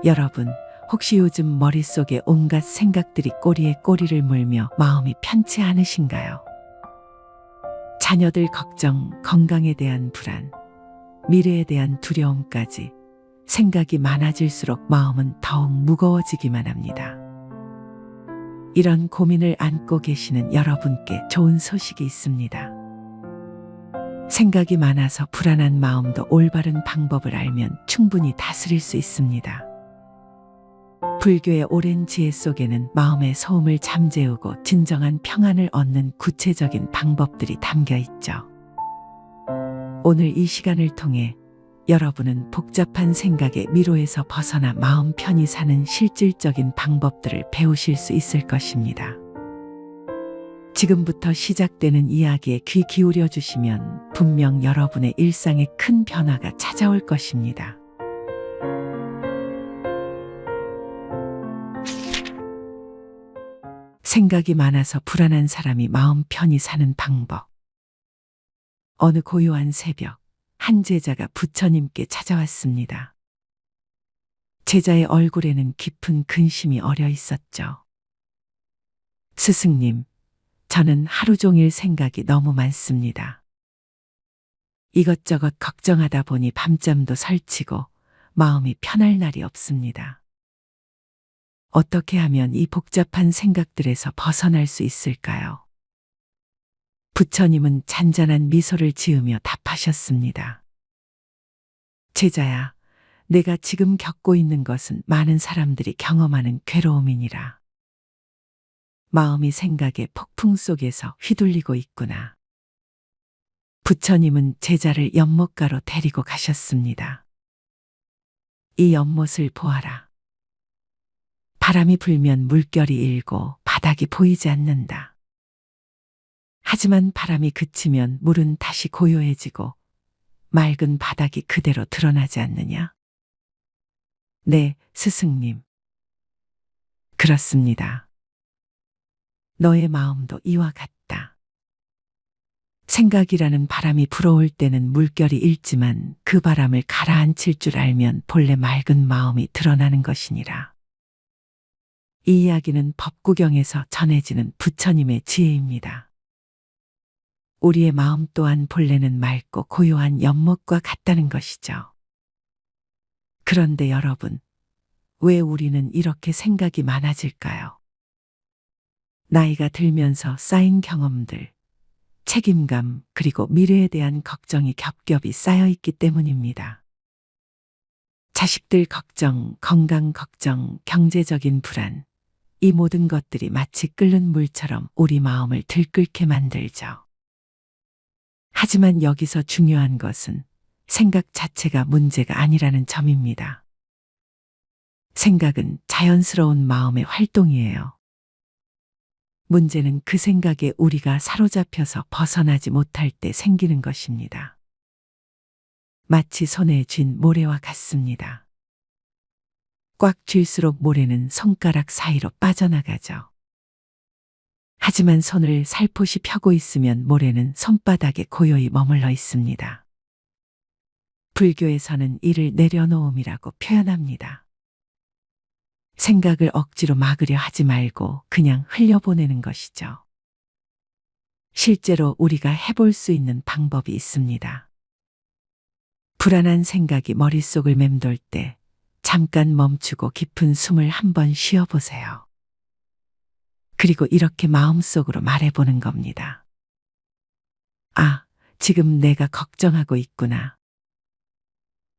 여러분, 혹시 요즘 머릿속에 온갖 생각들이 꼬리에 꼬리를 물며 마음이 편치 않으신가요? 자녀들 걱정, 건강에 대한 불안, 미래에 대한 두려움까지 생각이 많아질수록 마음은 더욱 무거워지기만 합니다. 이런 고민을 안고 계시는 여러분께 좋은 소식이 있습니다. 생각이 많아서 불안한 마음도 올바른 방법을 알면 충분히 다스릴 수 있습니다. 불교의 오랜 지혜 속에는 마음의 소음을 잠재우고 진정한 평안을 얻는 구체적인 방법들이 담겨 있죠. 오늘 이 시간을 통해 여러분은 복잡한 생각의 미로에서 벗어나 마음 편히 사는 실질적인 방법들을 배우실 수 있을 것입니다. 지금부터 시작되는 이야기에 귀 기울여 주시면 분명 여러분의 일상에 큰 변화가 찾아올 것입니다. 생각이 많아서 불안한 사람이 마음 편히 사는 방법. 어느 고요한 새벽, 한 제자가 부처님께 찾아왔습니다. 제자의 얼굴에는 깊은 근심이 어려 있었죠. 스승님, 저는 하루 종일 생각이 너무 많습니다. 이것저것 걱정하다 보니 밤잠도 설치고 마음이 편할 날이 없습니다. 어떻게 하면 이 복잡한 생각들에서 벗어날 수 있을까요? 부처님은 잔잔한 미소를 지으며 답하셨습니다. 제자야, 내가 지금 겪고 있는 것은 많은 사람들이 경험하는 괴로움이니라. 마음이 생각의 폭풍 속에서 휘둘리고 있구나. 부처님은 제자를 연못가로 데리고 가셨습니다. 이 연못을 보아라. 바람이 불면 물결이 일고 바닥이 보이지 않는다. 하지만 바람이 그치면 물은 다시 고요해지고 맑은 바닥이 그대로 드러나지 않느냐? 네, 스승님. 그렇습니다. 너의 마음도 이와 같다. 생각이라는 바람이 불어올 때는 물결이 일지만 그 바람을 가라앉힐 줄 알면 본래 맑은 마음이 드러나는 것이니라. 이 이야기는 법구경에서 전해지는 부처님의 지혜입니다. 우리의 마음 또한 본래는 맑고 고요한 연못과 같다는 것이죠. 그런데 여러분, 왜 우리는 이렇게 생각이 많아질까요? 나이가 들면서 쌓인 경험들, 책임감, 그리고 미래에 대한 걱정이 겹겹이 쌓여 있기 때문입니다. 자식들 걱정, 건강 걱정, 경제적인 불안, 이 모든 것들이 마치 끓는 물처럼 우리 마음을 들끓게 만들죠. 하지만 여기서 중요한 것은 생각 자체가 문제가 아니라는 점입니다. 생각은 자연스러운 마음의 활동이에요. 문제는 그 생각에 우리가 사로잡혀서 벗어나지 못할 때 생기는 것입니다. 마치 손에 쥔 모래와 같습니다. 꽉 쥘수록 모래는 손가락 사이로 빠져나가죠. 하지만 손을 살포시 펴고 있으면 모래는 손바닥에 고요히 머물러 있습니다. 불교에서는 이를 내려놓음이라고 표현합니다. 생각을 억지로 막으려 하지 말고 그냥 흘려보내는 것이죠. 실제로 우리가 해볼 수 있는 방법이 있습니다. 불안한 생각이 머릿속을 맴돌 때 잠깐 멈추고 깊은 숨을 한번 쉬어보세요. 그리고 이렇게 마음속으로 말해보는 겁니다. 아, 지금 내가 걱정하고 있구나.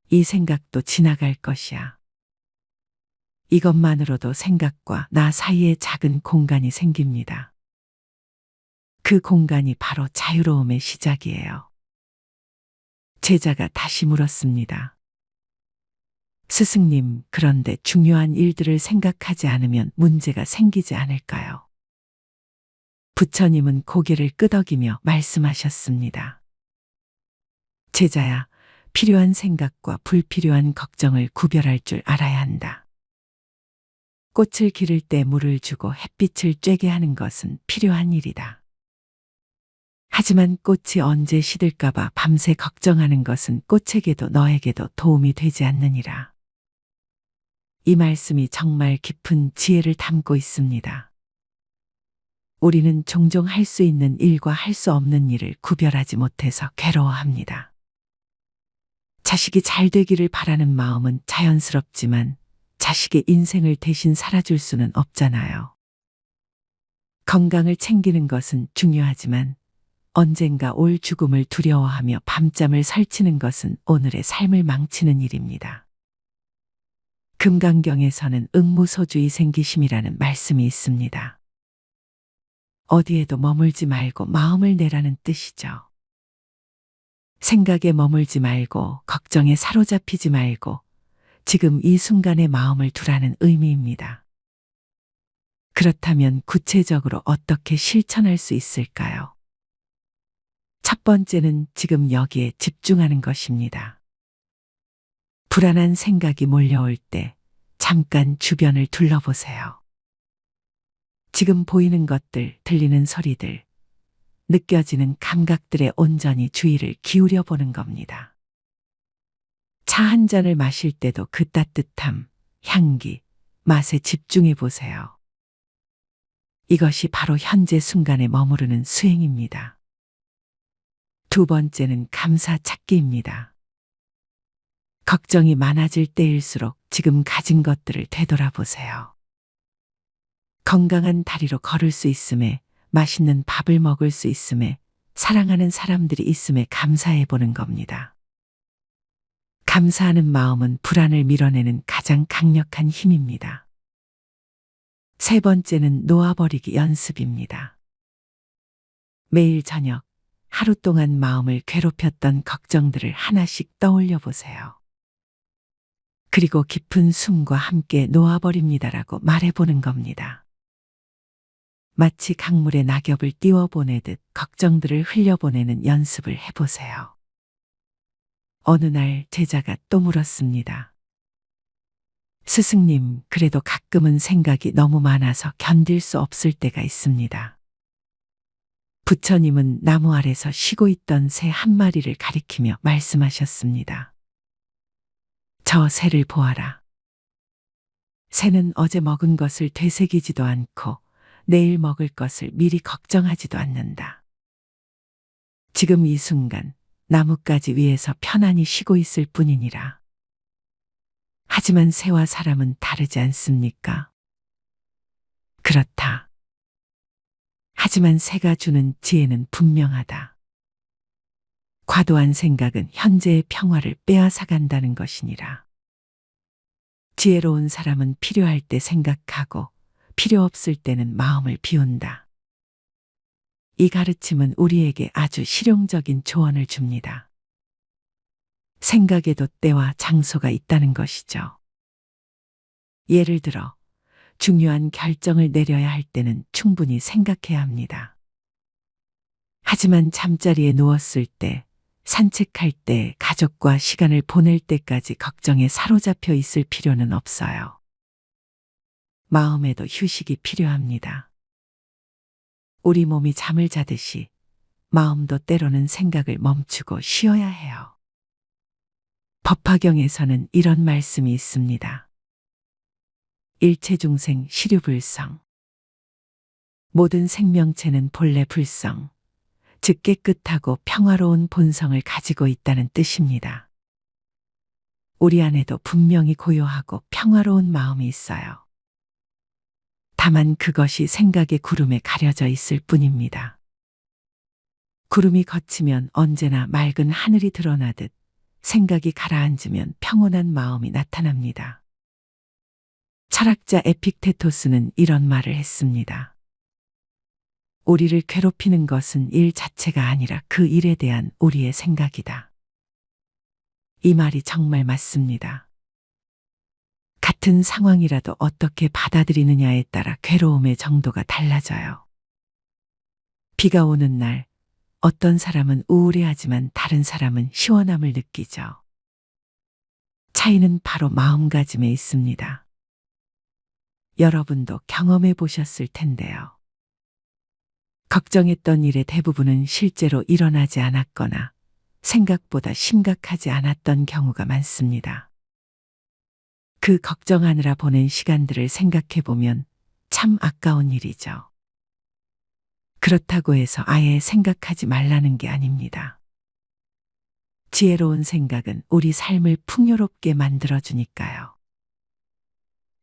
이 생각도 지나갈 것이야. 이것만으로도 생각과 나 사이에 작은 공간이 생깁니다. 그 공간이 바로 자유로움의 시작이에요. 제자가 다시 물었습니다. 스승님, 그런데 중요한 일들을 생각하지 않으면 문제가 생기지 않을까요? 부처님은 고개를 끄덕이며 말씀하셨습니다. 제자야, 필요한 생각과 불필요한 걱정을 구별할 줄 알아야 한다. 꽃을 기를 때 물을 주고 햇빛을 쬐게 하는 것은 필요한 일이다. 하지만 꽃이 언제 시들까봐 밤새 걱정하는 것은 꽃에게도 너에게도 도움이 되지 않느니라. 이 말씀이 정말 깊은 지혜를 담고 있습니다. 우리는 종종 할 수 있는 일과 할 수 없는 일을 구별하지 못해서 괴로워합니다. 자식이 잘 되기를 바라는 마음은 자연스럽지만 자식의 인생을 대신 살아줄 수는 없잖아요. 건강을 챙기는 것은 중요하지만 언젠가 올 죽음을 두려워하며 밤잠을 설치는 것은 오늘의 삶을 망치는 일입니다. 금강경에서는 응무소주의 생기심이라는 말씀이 있습니다. 어디에도 머물지 말고 마음을 내라는 뜻이죠. 생각에 머물지 말고 걱정에 사로잡히지 말고 지금 이 순간에 마음을 두라는 의미입니다. 그렇다면 구체적으로 어떻게 실천할 수 있을까요? 첫 번째는 지금 여기에 집중하는 것입니다. 불안한 생각이 몰려올 때 잠깐 주변을 둘러보세요. 지금 보이는 것들, 들리는 소리들, 느껴지는 감각들에 온전히 주의를 기울여 보는 겁니다. 차 한 잔을 마실 때도 그 따뜻함, 향기, 맛에 집중해 보세요. 이것이 바로 현재 순간에 머무르는 수행입니다. 두 번째는 감사 찾기입니다. 걱정이 많아질 때일수록 지금 가진 것들을 되돌아보세요. 건강한 다리로 걸을 수 있음에, 맛있는 밥을 먹을 수 있음에, 사랑하는 사람들이 있음에 감사해 보는 겁니다. 감사하는 마음은 불안을 밀어내는 가장 강력한 힘입니다. 세 번째는 놓아버리기 연습입니다. 매일 저녁, 하루 동안 마음을 괴롭혔던 걱정들을 하나씩 떠올려 보세요. 그리고 깊은 숨과 함께 놓아버립니다라고 말해보는 겁니다. 마치 강물에 낙엽을 띄워보내듯 걱정들을 흘려보내는 연습을 해보세요. 어느 날 제자가 또 물었습니다. 스승님, 그래도 가끔은 생각이 너무 많아서 견딜 수 없을 때가 있습니다. 부처님은 나무 아래서 쉬고 있던 새 한 마리를 가리키며 말씀하셨습니다. 저 새를 보아라. 새는 어제 먹은 것을 되새기지도 않고 내일 먹을 것을 미리 걱정하지도 않는다. 지금 이 순간 나뭇가지 위에서 편안히 쉬고 있을 뿐이니라. 하지만 새와 사람은 다르지 않습니까? 그렇다. 하지만 새가 주는 지혜는 분명하다. 과도한 생각은 현재의 평화를 빼앗아간다는 것이니라. 지혜로운 사람은 필요할 때 생각하고 필요 없을 때는 마음을 비운다. 이 가르침은 우리에게 아주 실용적인 조언을 줍니다. 생각에도 때와 장소가 있다는 것이죠. 예를 들어 중요한 결정을 내려야 할 때는 충분히 생각해야 합니다. 하지만 잠자리에 누웠을 때, 산책할 때, 가족과 시간을 보낼 때까지 걱정에 사로잡혀 있을 필요는 없어요. 마음에도 휴식이 필요합니다. 우리 몸이 잠을 자듯이 마음도 때로는 생각을 멈추고 쉬어야 해요. 법화경에서는 이런 말씀이 있습니다. 일체중생 시류불성. 모든 생명체는 본래 불성, 즉 깨끗하고 평화로운 본성을 가지고 있다는 뜻입니다. 우리 안에도 분명히 고요하고 평화로운 마음이 있어요. 다만 그것이 생각의 구름에 가려져 있을 뿐입니다. 구름이 걷히면 언제나 맑은 하늘이 드러나듯 생각이 가라앉으면 평온한 마음이 나타납니다. 철학자 에픽테토스는 이런 말을 했습니다. 우리를 괴롭히는 것은 일 자체가 아니라 그 일에 대한 우리의 생각이다. 이 말이 정말 맞습니다. 같은 상황이라도 어떻게 받아들이느냐에 따라 괴로움의 정도가 달라져요. 비가 오는 날, 어떤 사람은 우울해하지만 다른 사람은 시원함을 느끼죠. 차이는 바로 마음가짐에 있습니다. 여러분도 경험해 보셨을 텐데요. 걱정했던 일의 대부분은 실제로 일어나지 않았거나 생각보다 심각하지 않았던 경우가 많습니다. 그 걱정하느라 보낸 시간들을 생각해 보면 참 아까운 일이죠. 그렇다고 해서 아예 생각하지 말라는 게 아닙니다. 지혜로운 생각은 우리 삶을 풍요롭게 만들어주니까요.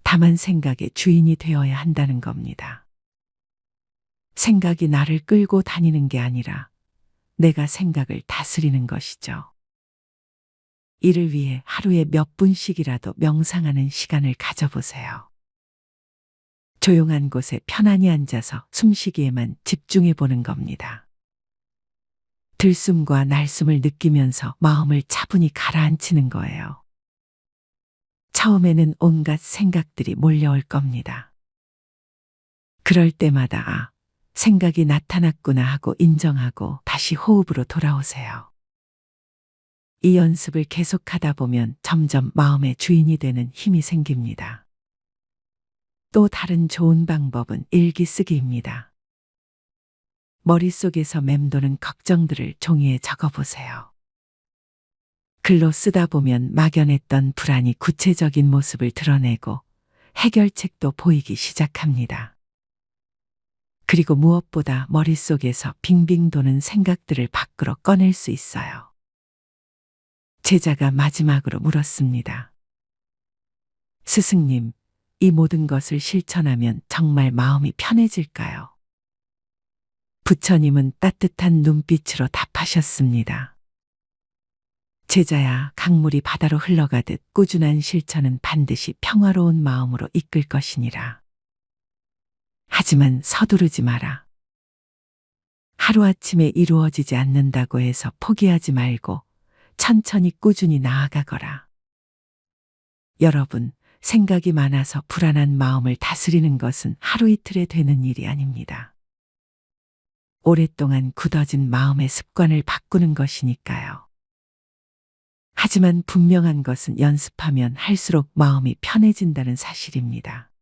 다만 생각의 주인이 되어야 한다는 겁니다. 생각이 나를 끌고 다니는 게 아니라 내가 생각을 다스리는 것이죠. 이를 위해 하루에 몇 분씩이라도 명상하는 시간을 가져보세요. 조용한 곳에 편안히 앉아서 숨쉬기에만 집중해 보는 겁니다. 들숨과 날숨을 느끼면서 마음을 차분히 가라앉히는 거예요. 처음에는 온갖 생각들이 몰려올 겁니다. 그럴 때마다 생각이 나타났구나 하고 인정하고 다시 호흡으로 돌아오세요. 이 연습을 계속하다 보면 점점 마음의 주인이 되는 힘이 생깁니다. 또 다른 좋은 방법은 일기 쓰기입니다. 머릿속에서 맴도는 걱정들을 종이에 적어보세요. 글로 쓰다 보면 막연했던 불안이 구체적인 모습을 드러내고 해결책도 보이기 시작합니다. 그리고 무엇보다 머릿속에서 빙빙 도는 생각들을 밖으로 꺼낼 수 있어요. 제자가 마지막으로 물었습니다. 스승님, 이 모든 것을 실천하면 정말 마음이 편해질까요? 부처님은 따뜻한 눈빛으로 답하셨습니다. 제자야, 강물이 바다로 흘러가듯 꾸준한 실천은 반드시 평화로운 마음으로 이끌 것이니라. 하지만 서두르지 마라. 하루아침에 이루어지지 않는다고 해서 포기하지 말고 천천히 꾸준히 나아가거라. 여러분, 생각이 많아서 불안한 마음을 다스리는 것은 하루 이틀에 되는 일이 아닙니다. 오랫동안 굳어진 마음의 습관을 바꾸는 것이니까요. 하지만 분명한 것은 연습하면 할수록 마음이 편해진다는 사실입니다.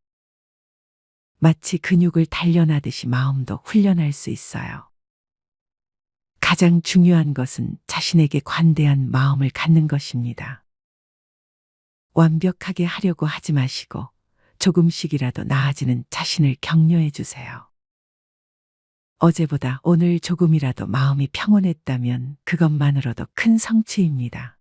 마치 근육을 단련하듯이 마음도 훈련할 수 있어요. 가장 중요한 것은 자신에게 관대한 마음을 갖는 것입니다. 완벽하게 하려고 하지 마시고 조금씩이라도 나아지는 자신을 격려해 주세요. 어제보다 오늘 조금이라도 마음이 평온했다면 그것만으로도 큰 성취입니다.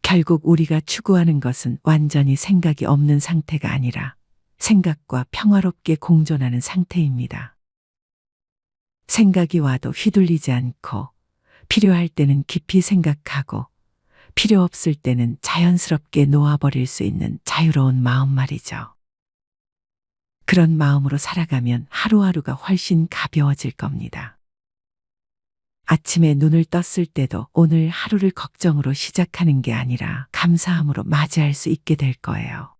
결국 우리가 추구하는 것은 완전히 생각이 없는 상태가 아니라 생각과 평화롭게 공존하는 상태입니다. 생각이 와도 휘둘리지 않고 필요할 때는 깊이 생각하고 필요 없을 때는 자연스럽게 놓아버릴 수 있는 자유로운 마음 말이죠. 그런 마음으로 살아가면 하루하루가 훨씬 가벼워질 겁니다. 아침에 눈을 떴을 때도 오늘 하루를 걱정으로 시작하는 게 아니라 감사함으로 맞이할 수 있게 될 거예요.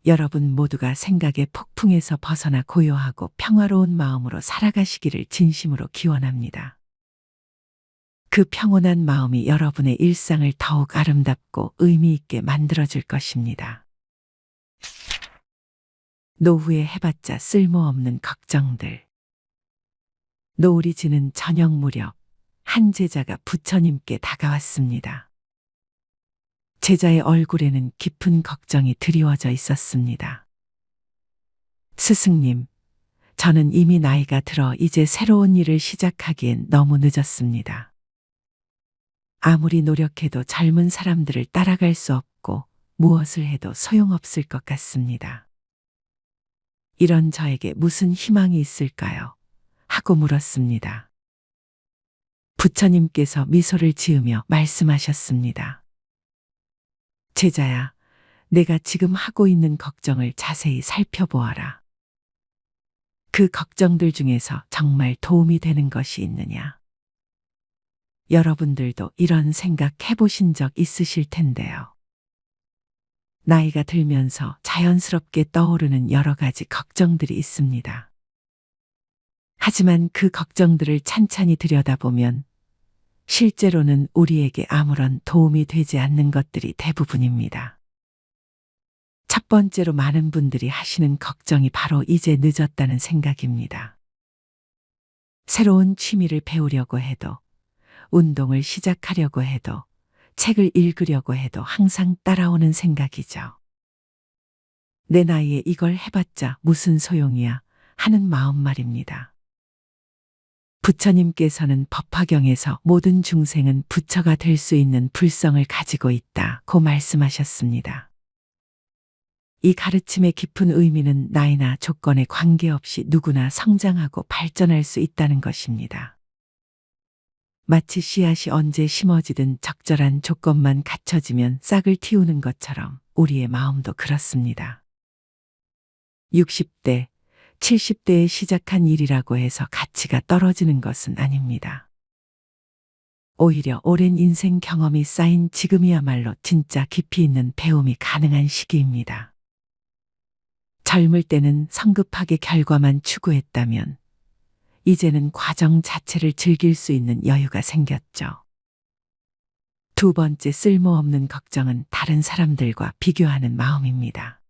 여러분 모두가 생각의 폭풍에서 벗어나 고요하고 평화로운 마음으로 살아가시기를 진심으로 기원합니다. 그 평온한 마음이 여러분의 일상을 더욱 아름답고 의미 있게 만들어줄 것입니다. 노후에 해봤자 쓸모없는 걱정들. 노을이 지는 저녁 무렵 한 제자가 부처님께 다가왔습니다. 제자의 얼굴에는 깊은 걱정이 드리워져 있었습니다. 스승님, 저는 이미 나이가 들어 이제 새로운 일을 시작하기엔 너무 늦었습니다. 아무리 노력해도 젊은 사람들을 따라갈 수 없고 무엇을 해도 소용없을 것 같습니다. 이런 저에게 무슨 희망이 있을까요? 하고 물었습니다. 부처님께서 미소를 지으며 말씀하셨습니다. 제자야, 내가 지금 하고 있는 걱정을 자세히 살펴보아라. 그 걱정들 중에서 정말 도움이 되는 것이 있느냐? 여러분들도 이런 생각 해보신 적 있으실 텐데요. 나이가 들면서 자연스럽게 떠오르는 여러 가지 걱정들이 있습니다. 하지만 그 걱정들을 찬찬히 들여다보면 실제로는 우리에게 아무런 도움이 되지 않는 것들이 대부분입니다. 첫 번째로 많은 분들이 하시는 걱정이 바로 이제 늦었다는 생각입니다. 새로운 취미를 배우려고 해도, 운동을 시작하려고 해도 책을 읽으려고 해도 항상 따라오는 생각이죠. 내 나이에 이걸 해봤자 무슨 소용이야 하는 마음 말입니다. 부처님께서는 법화경에서 모든 중생은 부처가 될 수 있는 불성을 가지고 있다고 말씀하셨습니다. 이 가르침의 깊은 의미는 나이나 조건에 관계없이 누구나 성장하고 발전할 수 있다는 것입니다. 마치 씨앗이 언제 심어지든 적절한 조건만 갖춰지면 싹을 틔우는 것처럼 우리의 마음도 그렇습니다. 60대, 70대에 시작한 일이라고 해서 가치가 떨어지는 것은 아닙니다. 오히려 오랜 인생 경험이 쌓인 지금이야말로 진짜 깊이 있는 배움이 가능한 시기입니다. 젊을 때는 성급하게 결과만 추구했다면 이제는 과정 자체를 즐길 수 있는 여유가 생겼죠. 두 번째 쓸모없는 걱정은 다른 사람들과 비교하는 마음입니다.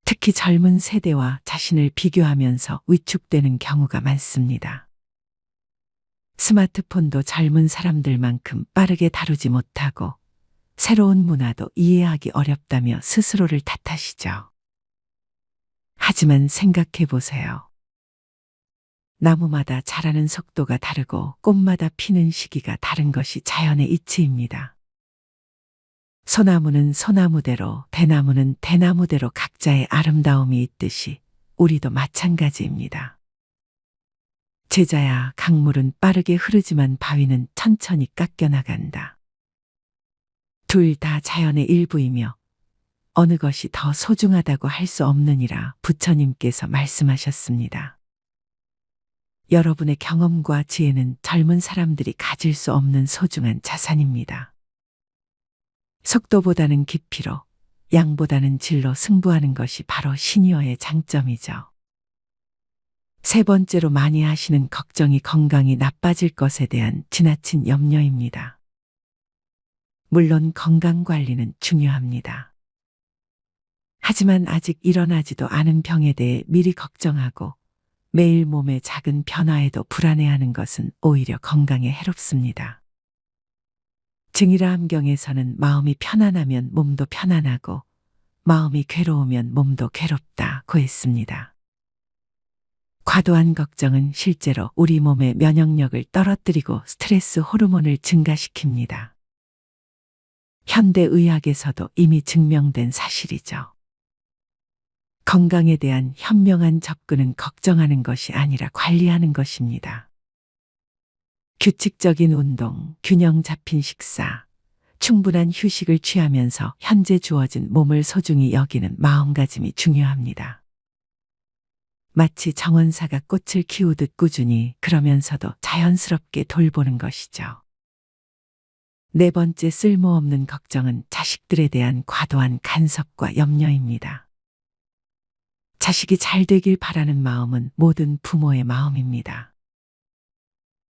특히 젊은 세대와 자신을 비교하면서 위축되는 경우가 많습니다. 스마트폰도 젊은 사람들만큼 빠르게 다루지 못하고 새로운 문화도 이해하기 어렵다며 스스로를 탓하시죠. 하지만 생각해 보세요. 나무마다 자라는 속도가 다르고 꽃마다 피는 시기가 다른 것이 자연의 이치입니다. 소나무는 소나무대로, 대나무는 대나무대로 각자의 아름다움이 있듯이 우리도 마찬가지입니다. 제자야, 강물은 빠르게 흐르지만 바위는 천천히 깎여나간다. 둘 다 자연의 일부이며 어느 것이 더 소중하다고 할 수 없느니라 부처님께서 말씀하셨습니다. 여러분의 경험과 지혜는 젊은 사람들이 가질 수 없는 소중한 자산입니다. 속도보다는 깊이로, 양보다는 질로 승부하는 것이 바로 시니어의 장점이죠. 세 번째로 많이 하시는 걱정이 건강이 나빠질 것에 대한 지나친 염려입니다. 물론 건강 관리는 중요합니다. 하지만 아직 일어나지도 않은 병에 대해 미리 걱정하고 매일 몸의 작은 변화에도 불안해하는 것은 오히려 건강에 해롭습니다. 증일화암경에서는 마음이 편안하면 몸도 편안하고 마음이 괴로우면 몸도 괴롭다고 했습니다. 과도한 걱정은 실제로 우리 몸의 면역력을 떨어뜨리고 스트레스 호르몬을 증가시킵니다. 현대의학에서도 이미 증명된 사실이죠. 건강에 대한 현명한 접근은 걱정하는 것이 아니라 관리하는 것입니다. 규칙적인 운동, 균형 잡힌 식사, 충분한 휴식을 취하면서 현재 주어진 몸을 소중히 여기는 마음가짐이 중요합니다. 마치 정원사가 꽃을 키우듯 꾸준히 그러면서도 자연스럽게 돌보는 것이죠. 네 번째 쓸모없는 걱정은 자식들에 대한 과도한 간섭과 염려입니다. 자식이 잘 되길 바라는 마음은 모든 부모의 마음입니다.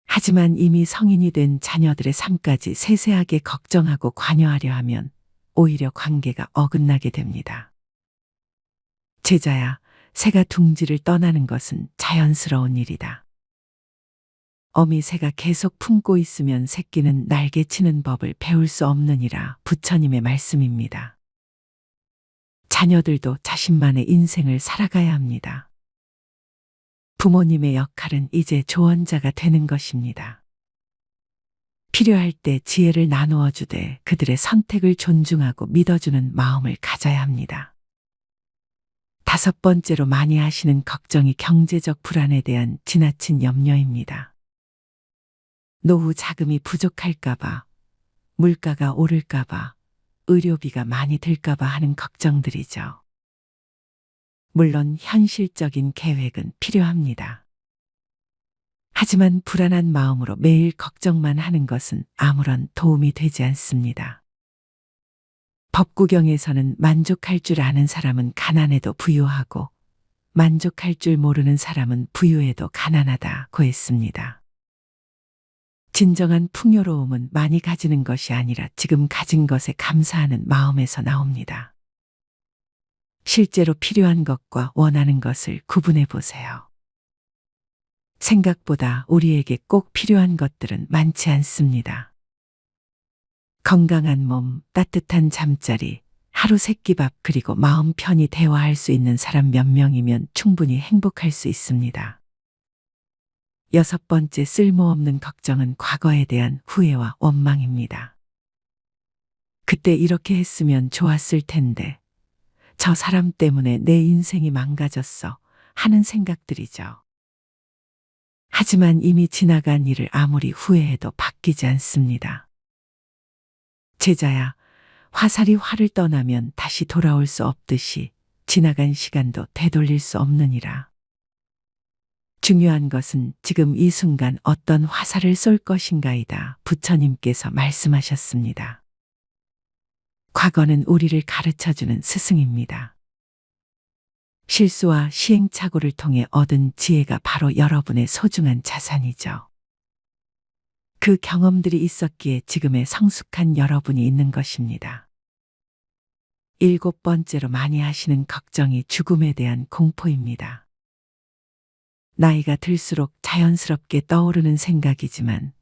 하지만 이미 성인이 된 자녀들의 삶까지 세세하게 걱정하고 관여하려 하면 오히려 관계가 어긋나게 됩니다. 제자야, 새가 둥지를 떠나는 것은 자연스러운 일이다. 어미새가 계속 품고 있으면 새끼는 날개치는 법을 배울 수 없느니라 부처님의 말씀입니다. 자녀들도 자신만의 인생을 살아가야 합니다. 부모님의 역할은 이제 조언자가 되는 것입니다. 필요할 때 지혜를 나누어 주되 그들의 선택을 존중하고 믿어주는 마음을 가져야 합니다. 다섯 번째로 많이 하시는 걱정이 경제적 불안에 대한 지나친 염려입니다. 노후 자금이 부족할까봐, 물가가 오를까봐, 의료비가 많이 들까봐 하는 걱정들이죠. 물론 현실적인 계획은 필요합니다. 하지만 불안한 마음으로 매일 걱정만 하는 것은 아무런 도움이 되지 않습니다. 법구경에서는 만족할 줄 아는 사람은 가난해도 부유하고 만족할 줄 모르는 사람은 부유해도 가난하다고 했습니다. 진정한 풍요로움은 많이 가지는 것이 아니라 지금 가진 것에 감사하는 마음에서 나옵니다. 실제로 필요한 것과 원하는 것을 구분해 보세요. 생각보다 우리에게 꼭 필요한 것들은 많지 않습니다. 건강한 몸, 따뜻한 잠자리, 하루 세끼밥 그리고 마음 편히 대화할 수 있는 사람 몇 명이면 충분히 행복할 수 있습니다. 여섯 번째 쓸모없는 걱정은 과거에 대한 후회와 원망입니다. 그때 이렇게 했으면 좋았을 텐데, 저 사람 때문에 내 인생이 망가졌어 하는 생각들이죠. 하지만 이미 지나간 일을 아무리 후회해도 바뀌지 않습니다. 제자야, 화살이 활을 떠나면 다시 돌아올 수 없듯이 지나간 시간도 되돌릴 수 없느니라. 중요한 것은 지금 이 순간 어떤 화살을 쏠 것인가이다. 부처님께서 말씀하셨습니다. 과거는 우리를 가르쳐주는 스승입니다. 실수와 시행착오를 통해 얻은 지혜가 바로 여러분의 소중한 자산이죠. 그 경험들이 있었기에 지금의 성숙한 여러분이 있는 것입니다. 일곱 번째로 많이 하시는 걱정이 죽음에 대한 공포입니다. 나이가 들수록 자연스럽게 떠오르는 생각이지만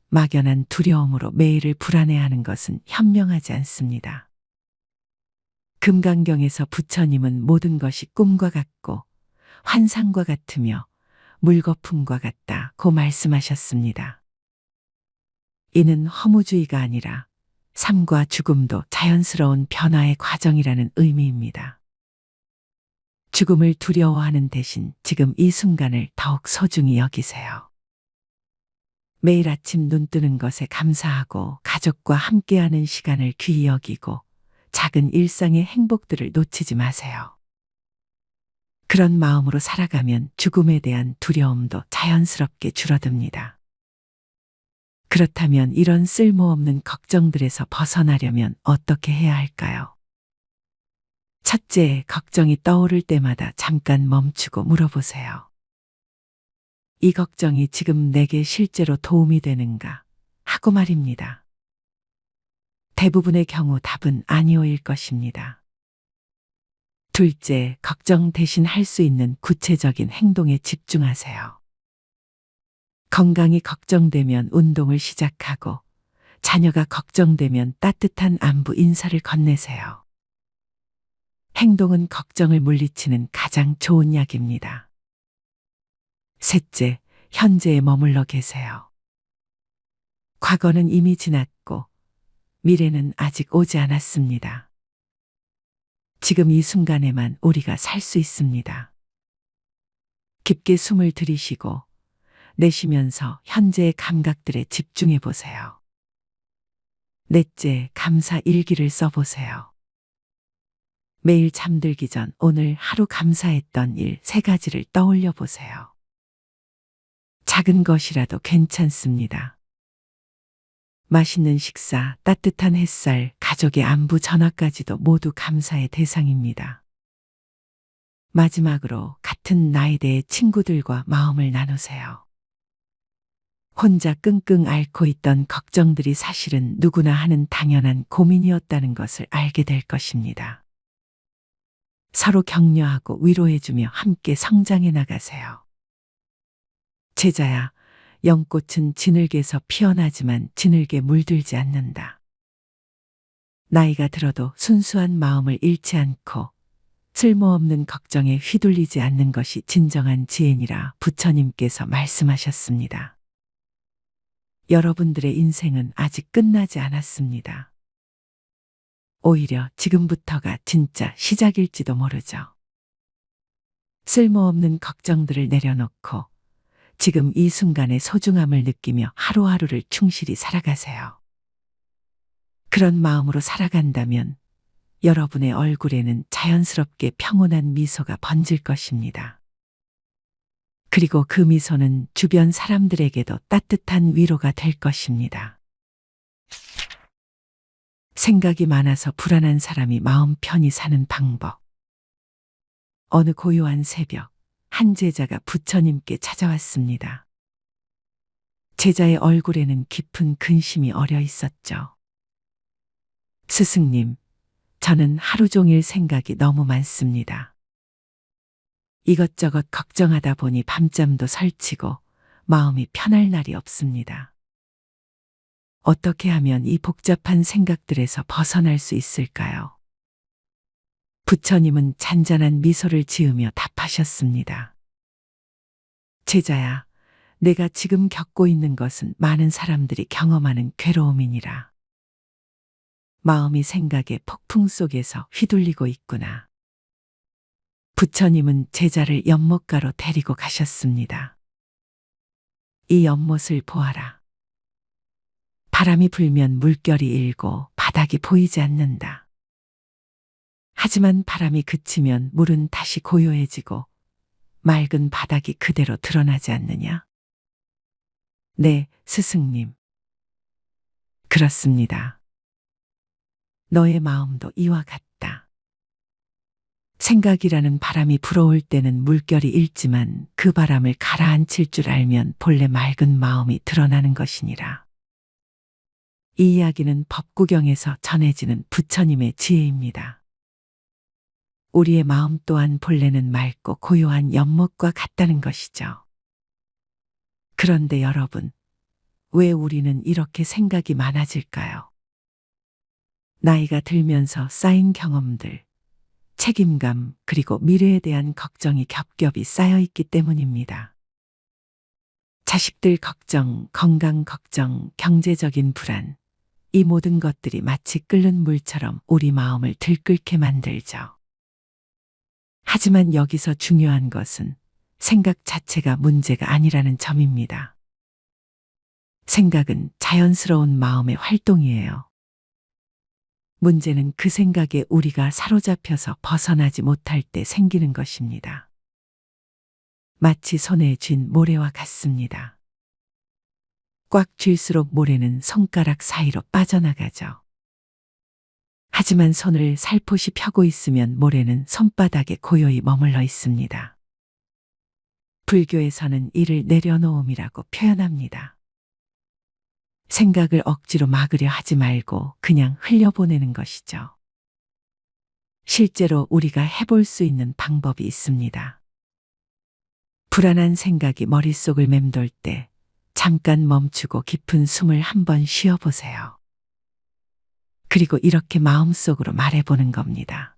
막연한 두려움으로 매일을 불안해하는 것은 현명하지 않습니다. 금강경에서 부처님은 모든 것이 꿈과 같고 환상과 같으며 물거품과 같다고 말씀하셨습니다. 이는 허무주의가 아니라 삶과 죽음도 자연스러운 변화의 과정이라는 의미입니다. 죽음을 두려워하는 대신 지금 이 순간을 더욱 소중히 여기세요. 매일 아침 눈 뜨는 것에 감사하고 가족과 함께하는 시간을 귀히 여기고 작은 일상의 행복들을 놓치지 마세요. 그런 마음으로 살아가면 죽음에 대한 두려움도 자연스럽게 줄어듭니다. 그렇다면 이런 쓸모없는 걱정들에서 벗어나려면 어떻게 해야 할까요? 첫째, 걱정이 떠오를 때마다 잠깐 멈추고 물어보세요. 이 걱정이 지금 내게 실제로 도움이 되는가 하고 말입니다. 대부분의 경우 답은 아니오일 것입니다. 둘째, 걱정 대신 할 수 있는 구체적인 행동에 집중하세요. 건강이 걱정되면 운동을 시작하고 자녀가 걱정되면 따뜻한 안부 인사를 건네세요. 행동은 걱정을 물리치는 가장 좋은 약입니다. 셋째, 현재에 머물러 계세요. 과거는 이미 지났고 미래는 아직 오지 않았습니다. 지금 이 순간에만 우리가 살 수 있습니다. 깊게 숨을 들이쉬고 내쉬면서 현재의 감각들에 집중해 보세요. 넷째, 감사 일기를 써보세요. 매일 잠들기 전 오늘 하루 감사했던 일 3가지를 떠올려 보세요. 작은 것이라도 괜찮습니다. 맛있는 식사, 따뜻한 햇살, 가족의 안부 전화까지도 모두 감사의 대상입니다. 마지막으로 같은 나이대의 친구들과 마음을 나누세요. 혼자 끙끙 앓고 있던 걱정들이 사실은 누구나 하는 당연한 고민이었다는 것을 알게 될 것입니다. 서로 격려하고 위로해주며 함께 성장해 나가세요. 제자야, 연꽃은 진흙에서 피어나지만 진흙에 물들지 않는다. 나이가 들어도 순수한 마음을 잃지 않고 쓸모없는 걱정에 휘둘리지 않는 것이 진정한 지혜니라 부처님께서 말씀하셨습니다. 여러분들의 인생은 아직 끝나지 않았습니다. 오히려 지금부터가 진짜 시작일지도 모르죠. 쓸모없는 걱정들을 내려놓고 지금 이 순간의 소중함을 느끼며 하루하루를 충실히 살아가세요. 그런 마음으로 살아간다면 여러분의 얼굴에는 자연스럽게 평온한 미소가 번질 것입니다. 그리고 그 미소는 주변 사람들에게도 따뜻한 위로가 될 것입니다. 생각이 많아서 불안한 사람이 마음 편히 사는 방법. 어느 고요한 새벽, 한 제자가 부처님께 찾아왔습니다. 제자의 얼굴에는 깊은 근심이 어려 있었죠. 스승님, 저는 하루 종일 생각이 너무 많습니다. 이것저것 걱정하다 보니 밤잠도 설치고 마음이 편할 날이 없습니다. 어떻게 하면 이 복잡한 생각들에서 벗어날 수 있을까요? 부처님은 잔잔한 미소를 지으며 답하셨습니다. 제자야, 내가 지금 겪고 있는 것은 많은 사람들이 경험하는 괴로움이니라. 마음이 생각의 폭풍 속에서 휘둘리고 있구나. 부처님은 제자를 연못가로 데리고 가셨습니다. 이 연못을 보아라. 바람이 불면 물결이 일고 바닥이 보이지 않는다. 하지만 바람이 그치면 물은 다시 고요해지고 맑은 바닥이 그대로 드러나지 않느냐? 네, 스승님. 그렇습니다. 너의 마음도 이와 같다. 생각이라는 바람이 불어올 때는 물결이 일지만 그 바람을 가라앉힐 줄 알면 본래 맑은 마음이 드러나는 것이니라. 이 이야기는 법구경에서 전해지는 부처님의 지혜입니다. 우리의 마음 또한 본래는 맑고 고요한 연못과 같다는 것이죠. 그런데 여러분, 왜 우리는 이렇게 생각이 많아질까요? 나이가 들면서 쌓인 경험들, 책임감, 그리고 미래에 대한 걱정이 겹겹이 쌓여 있기 때문입니다. 자식들 걱정, 건강 걱정, 경제적인 불안, 이 모든 것들이 마치 끓는 물처럼 우리 마음을 들끓게 만들죠. 하지만 여기서 중요한 것은 생각 자체가 문제가 아니라는 점입니다. 생각은 자연스러운 마음의 활동이에요. 문제는 그 생각에 우리가 사로잡혀서 벗어나지 못할 때 생기는 것입니다. 마치 손에 쥔 모래와 같습니다. 꽉 쥘수록 모래는 손가락 사이로 빠져나가죠. 하지만 손을 살포시 펴고 있으면 모래는 손바닥에 고요히 머물러 있습니다. 불교에서는 이를 내려놓음이라고 표현합니다. 생각을 억지로 막으려 하지 말고 그냥 흘려보내는 것이죠. 실제로 우리가 해볼 수 있는 방법이 있습니다. 불안한 생각이 머릿속을 맴돌 때 잠깐 멈추고 깊은 숨을 한번 쉬어보세요. 그리고 이렇게 마음속으로 말해보는 겁니다.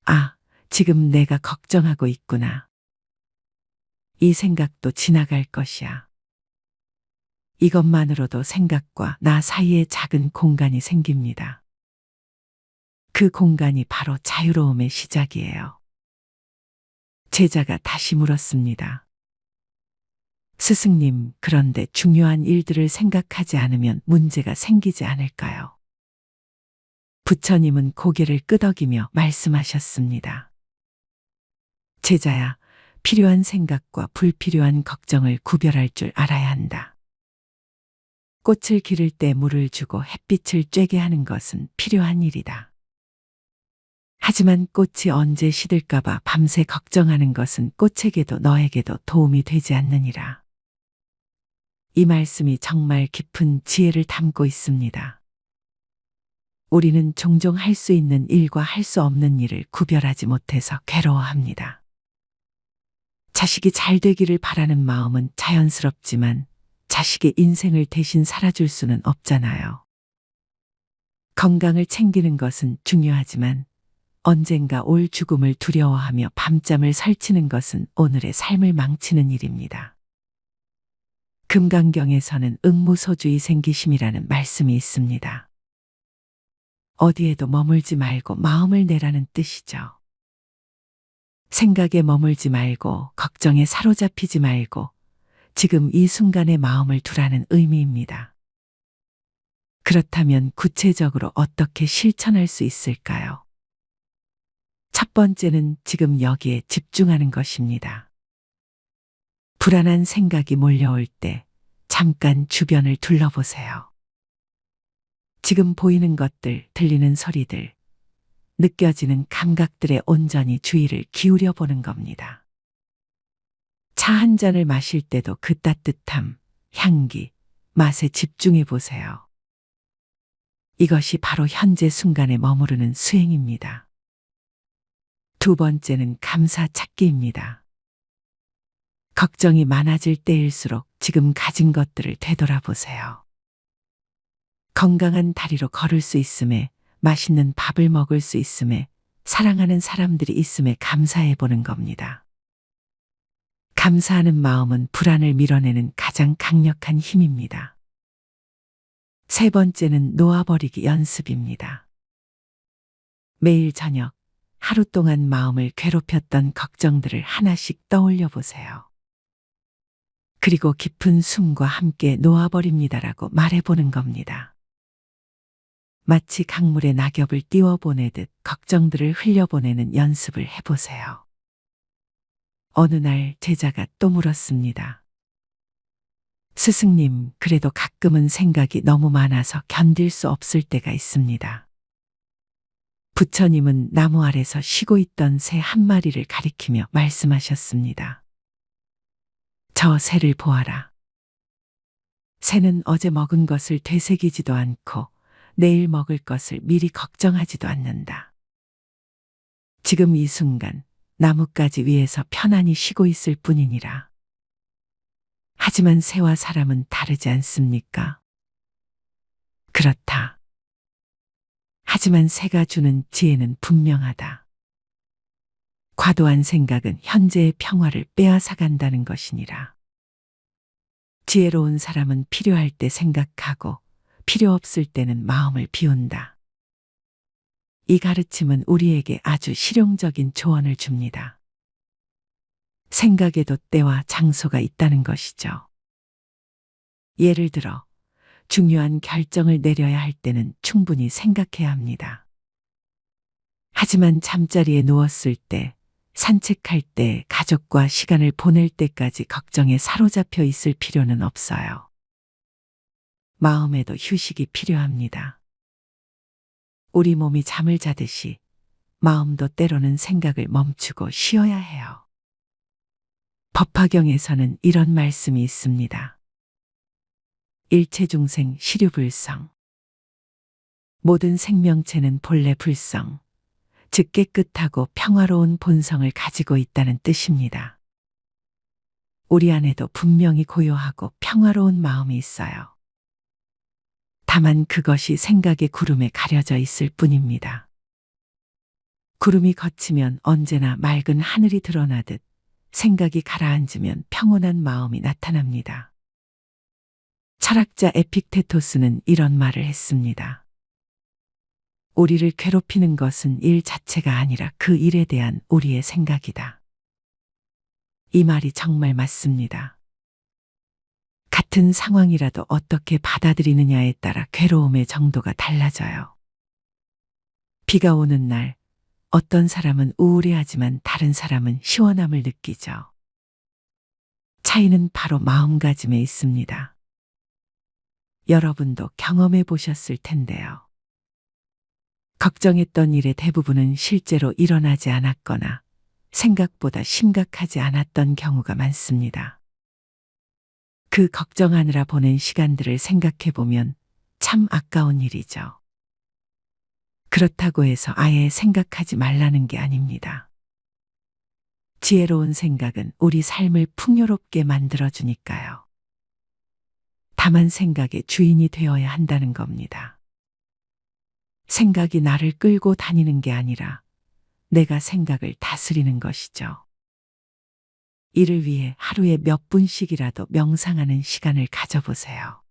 아, 지금 내가 걱정하고 있구나. 이 생각도 지나갈 것이야. 이것만으로도 생각과 나 사이에 작은 공간이 생깁니다. 그 공간이 바로 자유로움의 시작이에요. 제자가 다시 물었습니다. 스승님, 그런데 중요한 일들을 생각하지 않으면 문제가 생기지 않을까요? 부처님은 고개를 끄덕이며 말씀하셨습니다. 제자야, 필요한 생각과 불필요한 걱정을 구별할 줄 알아야 한다. 꽃을 기를 때 물을 주고 햇빛을 쬐게 하는 것은 필요한 일이다. 하지만 꽃이 언제 시들까봐 밤새 걱정하는 것은 꽃에게도 너에게도 도움이 되지 않느니라. 이 말씀이 정말 깊은 지혜를 담고 있습니다. 우리는 종종 할 수 있는 일과 할 수 없는 일을 구별하지 못해서 괴로워합니다. 자식이 잘 되기를 바라는 마음은 자연스럽지만 자식의 인생을 대신 살아줄 수는 없잖아요. 건강을 챙기는 것은 중요하지만 언젠가 올 죽음을 두려워하며 밤잠을 설치는 것은 오늘의 삶을 망치는 일입니다. 금강경에서는 응무소주의 생기심이라는 말씀이 있습니다. 어디에도 머물지 말고 마음을 내라는 뜻이죠. 생각에 머물지 말고 걱정에 사로잡히지 말고 지금 이 순간에 마음을 두라는 의미입니다. 그렇다면 구체적으로 어떻게 실천할 수 있을까요? 첫 번째는 지금 여기에 집중하는 것입니다. 불안한 생각이 몰려올 때 잠깐 주변을 둘러보세요. 지금 보이는 것들, 들리는 소리들, 느껴지는 감각들에 온전히 주의를 기울여 보는 겁니다. 차 한 잔을 마실 때도 그 따뜻함, 향기, 맛에 집중해 보세요. 이것이 바로 현재 순간에 머무르는 수행입니다. 두 번째는 감사 찾기입니다. 걱정이 많아질 때일수록 지금 가진 것들을 되돌아보세요. 건강한 다리로 걸을 수 있음에, 맛있는 밥을 먹을 수 있음에, 사랑하는 사람들이 있음에 감사해 보는 겁니다. 감사하는 마음은 불안을 밀어내는 가장 강력한 힘입니다. 세 번째는 놓아버리기 연습입니다. 매일 저녁, 하루 동안 마음을 괴롭혔던 걱정들을 하나씩 떠올려 보세요. 그리고 깊은 숨과 함께 놓아버립니다라고 말해보는 겁니다. 마치 강물에 낙엽을 띄워보내듯 걱정들을 흘려보내는 연습을 해보세요. 어느 날 제자가 또 물었습니다. 스승님, 그래도 가끔은 생각이 너무 많아서 견딜 수 없을 때가 있습니다. 부처님은 나무 아래서 쉬고 있던 새 한 마리를 가리키며 말씀하셨습니다. 저 새를 보아라. 새는 어제 먹은 것을 되새기지도 않고 내일 먹을 것을 미리 걱정하지도 않는다. 지금 이 순간 나뭇가지 위에서 편안히 쉬고 있을 뿐이니라. 하지만 새와 사람은 다르지 않습니까? 그렇다. 하지만 새가 주는 지혜는 분명하다. 과도한 생각은 현재의 평화를 빼앗아간다는 것이니라. 지혜로운 사람은 필요할 때 생각하고 필요 없을 때는 마음을 비운다. 이 가르침은 우리에게 아주 실용적인 조언을 줍니다. 생각에도 때와 장소가 있다는 것이죠. 예를 들어, 중요한 결정을 내려야 할 때는 충분히 생각해야 합니다. 하지만 잠자리에 누웠을 때, 산책할 때, 가족과 시간을 보낼 때까지 걱정에 사로잡혀 있을 필요는 없어요. 마음에도 휴식이 필요합니다. 우리 몸이 잠을 자듯이 마음도 때로는 생각을 멈추고 쉬어야 해요. 법화경에서는 이런 말씀이 있습니다. 일체중생 시류불성. 모든 생명체는 본래 불성, 즉 깨끗하고 평화로운 본성을 가지고 있다는 뜻입니다. 우리 안에도 분명히 고요하고 평화로운 마음이 있어요. 다만 그것이 생각의 구름에 가려져 있을 뿐입니다. 구름이 걷히면 언제나 맑은 하늘이 드러나듯 생각이 가라앉으면 평온한 마음이 나타납니다. 철학자 에픽테토스는 이런 말을 했습니다. 우리를 괴롭히는 것은 일 자체가 아니라 그 일에 대한 우리의 생각이다. 이 말이 정말 맞습니다. 같은 상황이라도 어떻게 받아들이느냐에 따라 괴로움의 정도가 달라져요. 비가 오는 날, 어떤 사람은 우울해하지만 다른 사람은 시원함을 느끼죠. 차이는 바로 마음가짐에 있습니다. 여러분도 경험해 보셨을 텐데요. 걱정했던 일의 대부분은 실제로 일어나지 않았거나 생각보다 심각하지 않았던 경우가 많습니다. 그 걱정하느라 보낸 시간들을 생각해 보면 참 아까운 일이죠. 그렇다고 해서 아예 생각하지 말라는 게 아닙니다. 지혜로운 생각은 우리 삶을 풍요롭게 만들어주니까요. 다만 생각의 주인이 되어야 한다는 겁니다. 생각이 나를 끌고 다니는 게 아니라 내가 생각을 다스리는 것이죠. 이를 위해 하루에 몇 분씩이라도 명상하는 시간을 가져보세요.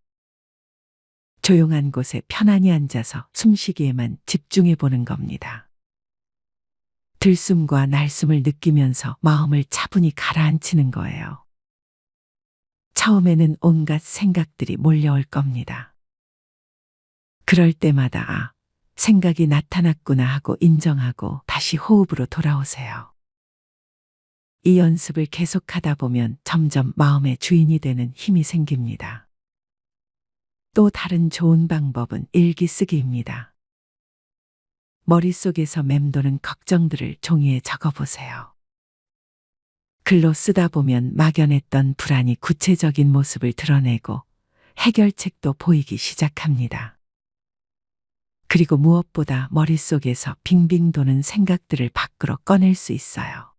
조용한 곳에 편안히 앉아서 숨쉬기에만 집중해 보는 겁니다. 들숨과 날숨을 느끼면서 마음을 차분히 가라앉히는 거예요. 처음에는 온갖 생각들이 몰려올 겁니다. 그럴 때마다 생각이 나타났구나 하고 인정하고 다시 호흡으로 돌아오세요. 이 연습을 계속하다 보면 점점 마음의 주인이 되는 힘이 생깁니다. 또 다른 좋은 방법은 일기 쓰기입니다. 머릿속에서 맴도는 걱정들을 종이에 적어보세요. 글로 쓰다 보면 막연했던 불안이 구체적인 모습을 드러내고 해결책도 보이기 시작합니다. 그리고 무엇보다 머릿속에서 빙빙 도는 생각들을 밖으로 꺼낼 수 있어요.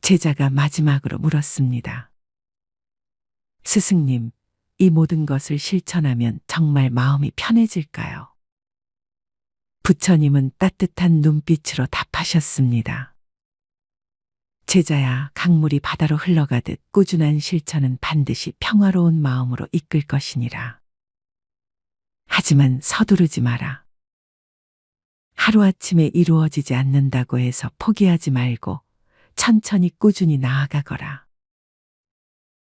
제자가 마지막으로 물었습니다. 스승님, 이 모든 것을 실천하면 정말 마음이 편해질까요? 부처님은 따뜻한 눈빛으로 답하셨습니다. 제자야, 강물이 바다로 흘러가듯 꾸준한 실천은 반드시 평화로운 마음으로 이끌 것이니라. 하지만 서두르지 마라. 하루아침에 이루어지지 않는다고 해서 포기하지 말고 천천히 꾸준히 나아가거라.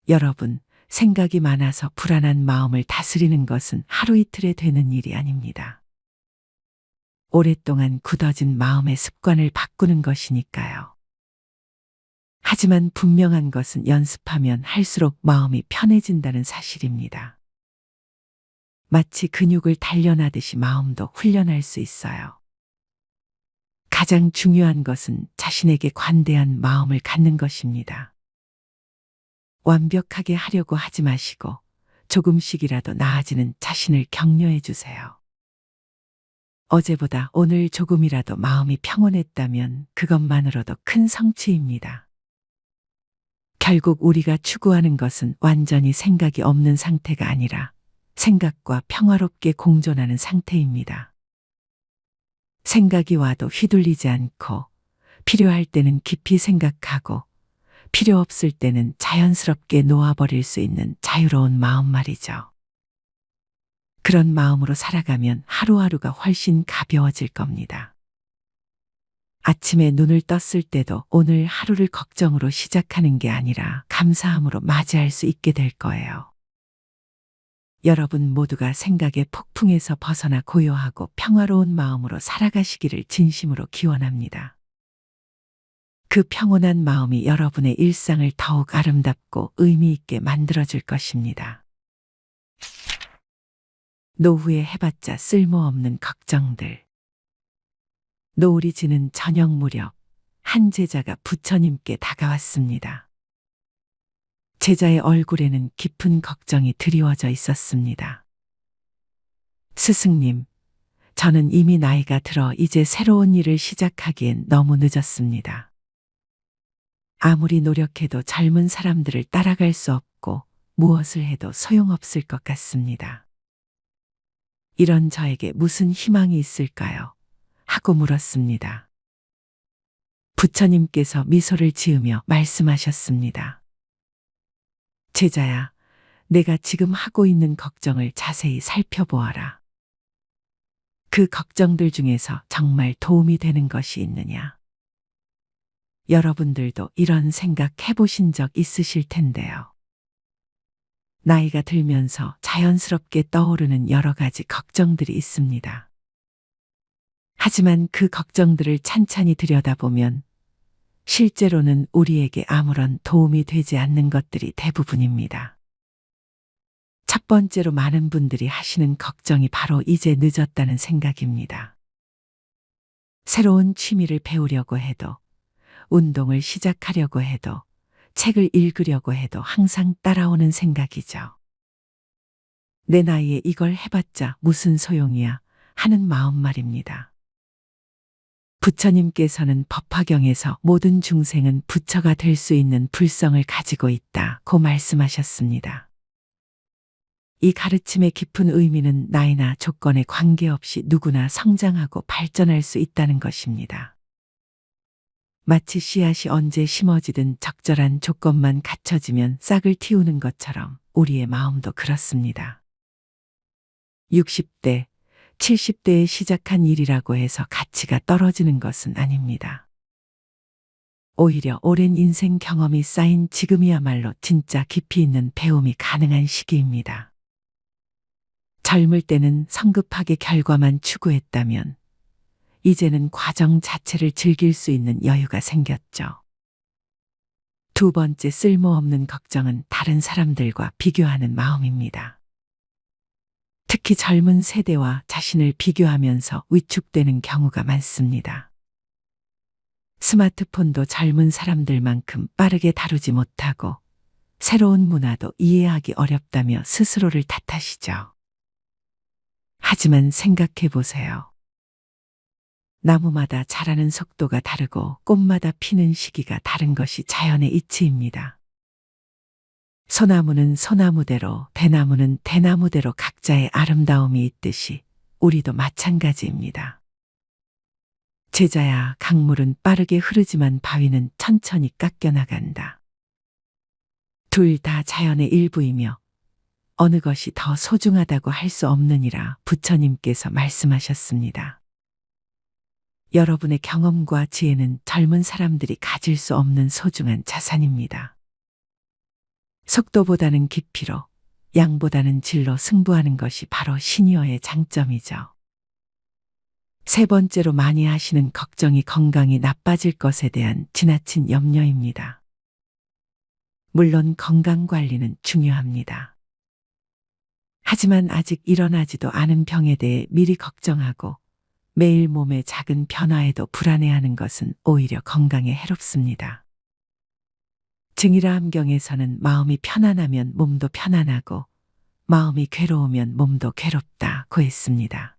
여러분, 생각이 많아서 불안한 마음을 다스리는 것은 하루 이틀에 되는 일이 아닙니다. 오랫동안 굳어진 마음의 습관을 바꾸는 것이니까요. 하지만 분명한 것은 연습하면 할수록 마음이 편해진다는 사실입니다. 마치 근육을 단련하듯이 마음도 훈련할 수 있어요. 가장 중요한 것은 자신에게 관대한 마음을 갖는 것입니다. 완벽하게 하려고 하지 마시고 조금씩이라도 나아지는 자신을 격려해 주세요. 어제보다 오늘 조금이라도 마음이 평온했다면 그것만으로도 큰 성취입니다. 결국 우리가 추구하는 것은 완전히 생각이 없는 상태가 아니라 생각과 평화롭게 공존하는 상태입니다. 생각이 와도 휘둘리지 않고 필요할 때는 깊이 생각하고 필요 없을 때는 자연스럽게 놓아버릴 수 있는 자유로운 마음 말이죠. 그런 마음으로 살아가면 하루하루가 훨씬 가벼워질 겁니다. 아침에 눈을 떴을 때도 오늘 하루를 걱정으로 시작하는 게 아니라 감사함으로 맞이할 수 있게 될 거예요. 여러분 모두가 생각의 폭풍에서 벗어나 고요하고 평화로운 마음으로 살아가시기를 진심으로 기원합니다. 그 평온한 마음이 여러분의 일상을 더욱 아름답고 의미 있게 만들어줄 것입니다. 노후에 해봤자 쓸모없는 걱정들. 노을이 지는 저녁 무렵 한 제자가 부처님께 다가왔습니다. 제자의 얼굴에는 깊은 걱정이 드리워져 있었습니다. 스승님, 저는 이미 나이가 들어 이제 새로운 일을 시작하기엔 너무 늦었습니다. 아무리 노력해도 젊은 사람들을 따라갈 수 없고 무엇을 해도 소용없을 것 같습니다. 이런 저에게 무슨 희망이 있을까요? 하고 물었습니다. 부처님께서 미소를 지으며 말씀하셨습니다. 제자야, 내가 지금 하고 있는 걱정을 자세히 살펴보아라. 그 걱정들 중에서 정말 도움이 되는 것이 있느냐? 여러분들도 이런 생각 해보신 적 있으실 텐데요. 나이가 들면서 자연스럽게 떠오르는 여러 가지 걱정들이 있습니다. 하지만 그 걱정들을 찬찬히 들여다보면 실제로는 우리에게 아무런 도움이 되지 않는 것들이 대부분입니다. 첫 번째로 많은 분들이 하시는 걱정이 바로 이제 늦었다는 생각입니다. 새로운 취미를 배우려고 해도, 운동을 시작하려고 해도, 책을 읽으려고 해도 항상 따라오는 생각이죠. 내 나이에 이걸 해봤자 무슨 소용이야 하는 마음 말입니다. 부처님께서는 법화경에서 모든 중생은 부처가 될 수 있는 불성을 가지고 있다고 말씀하셨습니다. 이 가르침의 깊은 의미는 나이나 조건에 관계없이 누구나 성장하고 발전할 수 있다는 것입니다. 마치 씨앗이 언제 심어지든 적절한 조건만 갖춰지면 싹을 틔우는 것처럼 우리의 마음도 그렇습니다. 60대, 70대에 시작한 일이라고 해서 가치가 떨어지는 것은 아닙니다. 오히려 오랜 인생 경험이 쌓인 지금이야말로 진짜 깊이 있는 배움이 가능한 시기입니다. 젊을 때는 성급하게 결과만 추구했다면 이제는 과정 자체를 즐길 수 있는 여유가 생겼죠. 두 번째 쓸모없는 걱정은 다른 사람들과 비교하는 마음입니다. 특히 젊은 세대와 자신을 비교하면서 위축되는 경우가 많습니다. 스마트폰도 젊은 사람들만큼 빠르게 다루지 못하고 새로운 문화도 이해하기 어렵다며 스스로를 탓하시죠. 하지만 생각해 보세요. 나무마다 자라는 속도가 다르고 꽃마다 피는 시기가 다른 것이 자연의 이치입니다. 소나무는 소나무대로, 대나무는 대나무대로 각자의 아름다움이 있듯이 우리도 마찬가지입니다. 제자야, 강물은 빠르게 흐르지만 바위는 천천히 깎여나간다. 둘 다 자연의 일부이며 어느 것이 더 소중하다고 할 수 없느니라 부처님께서 말씀하셨습니다. 여러분의 경험과 지혜는 젊은 사람들이 가질 수 없는 소중한 자산입니다. 속도보다는 깊이로, 양보다는 질로 승부하는 것이 바로 시니어의 장점이죠. 세 번째로 많이 하시는 걱정이 건강이 나빠질 것에 대한 지나친 염려입니다. 물론 건강 관리는 중요합니다. 하지만 아직 일어나지도 않은 병에 대해 미리 걱정하고 매일 몸의 작은 변화에도 불안해하는 것은 오히려 건강에 해롭습니다. 증일화암경에서는 마음이 편안하면 몸도 편안하고 마음이 괴로우면 몸도 괴롭다고 했습니다.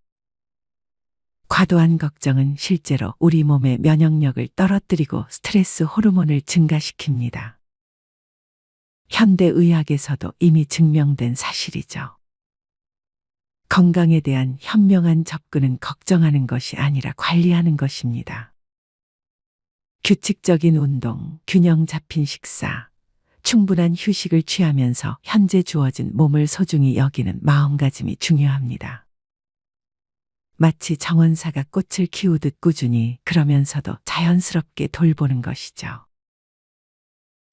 과도한 걱정은 실제로 우리 몸의 면역력을 떨어뜨리고 스트레스 호르몬을 증가시킵니다. 현대의학에서도 이미 증명된 사실이죠. 건강에 대한 현명한 접근은 걱정하는 것이 아니라 관리하는 것입니다. 규칙적인 운동, 균형 잡힌 식사, 충분한 휴식을 취하면서 현재 주어진 몸을 소중히 여기는 마음가짐이 중요합니다. 마치 정원사가 꽃을 키우듯 꾸준히 그러면서도 자연스럽게 돌보는 것이죠.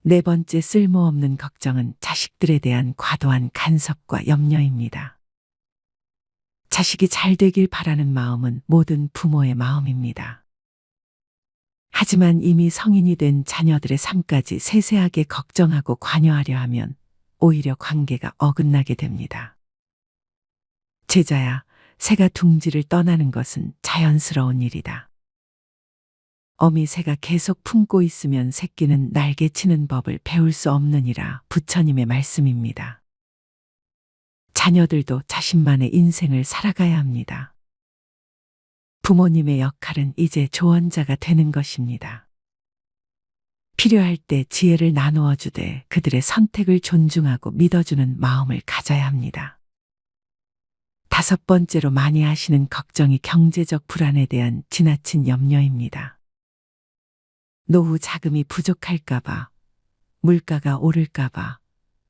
네 번째 쓸모없는 걱정은 자식들에 대한 과도한 간섭과 염려입니다. 자식이 잘 되길 바라는 마음은 모든 부모의 마음입니다. 하지만 이미 성인이 된 자녀들의 삶까지 세세하게 걱정하고 관여하려 하면 오히려 관계가 어긋나게 됩니다. 제자야, 새가 둥지를 떠나는 것은 자연스러운 일이다. 어미새가 계속 품고 있으면 새끼는 날개치는 법을 배울 수 없느니라 부처님의 말씀입니다. 자녀들도 자신만의 인생을 살아가야 합니다. 부모님의 역할은 이제 조언자가 되는 것입니다. 필요할 때 지혜를 나누어 주되 그들의 선택을 존중하고 믿어주는 마음을 가져야 합니다. 다섯 번째로 많이 하시는 걱정이 경제적 불안에 대한 지나친 염려입니다. 노후 자금이 부족할까봐, 물가가 오를까봐,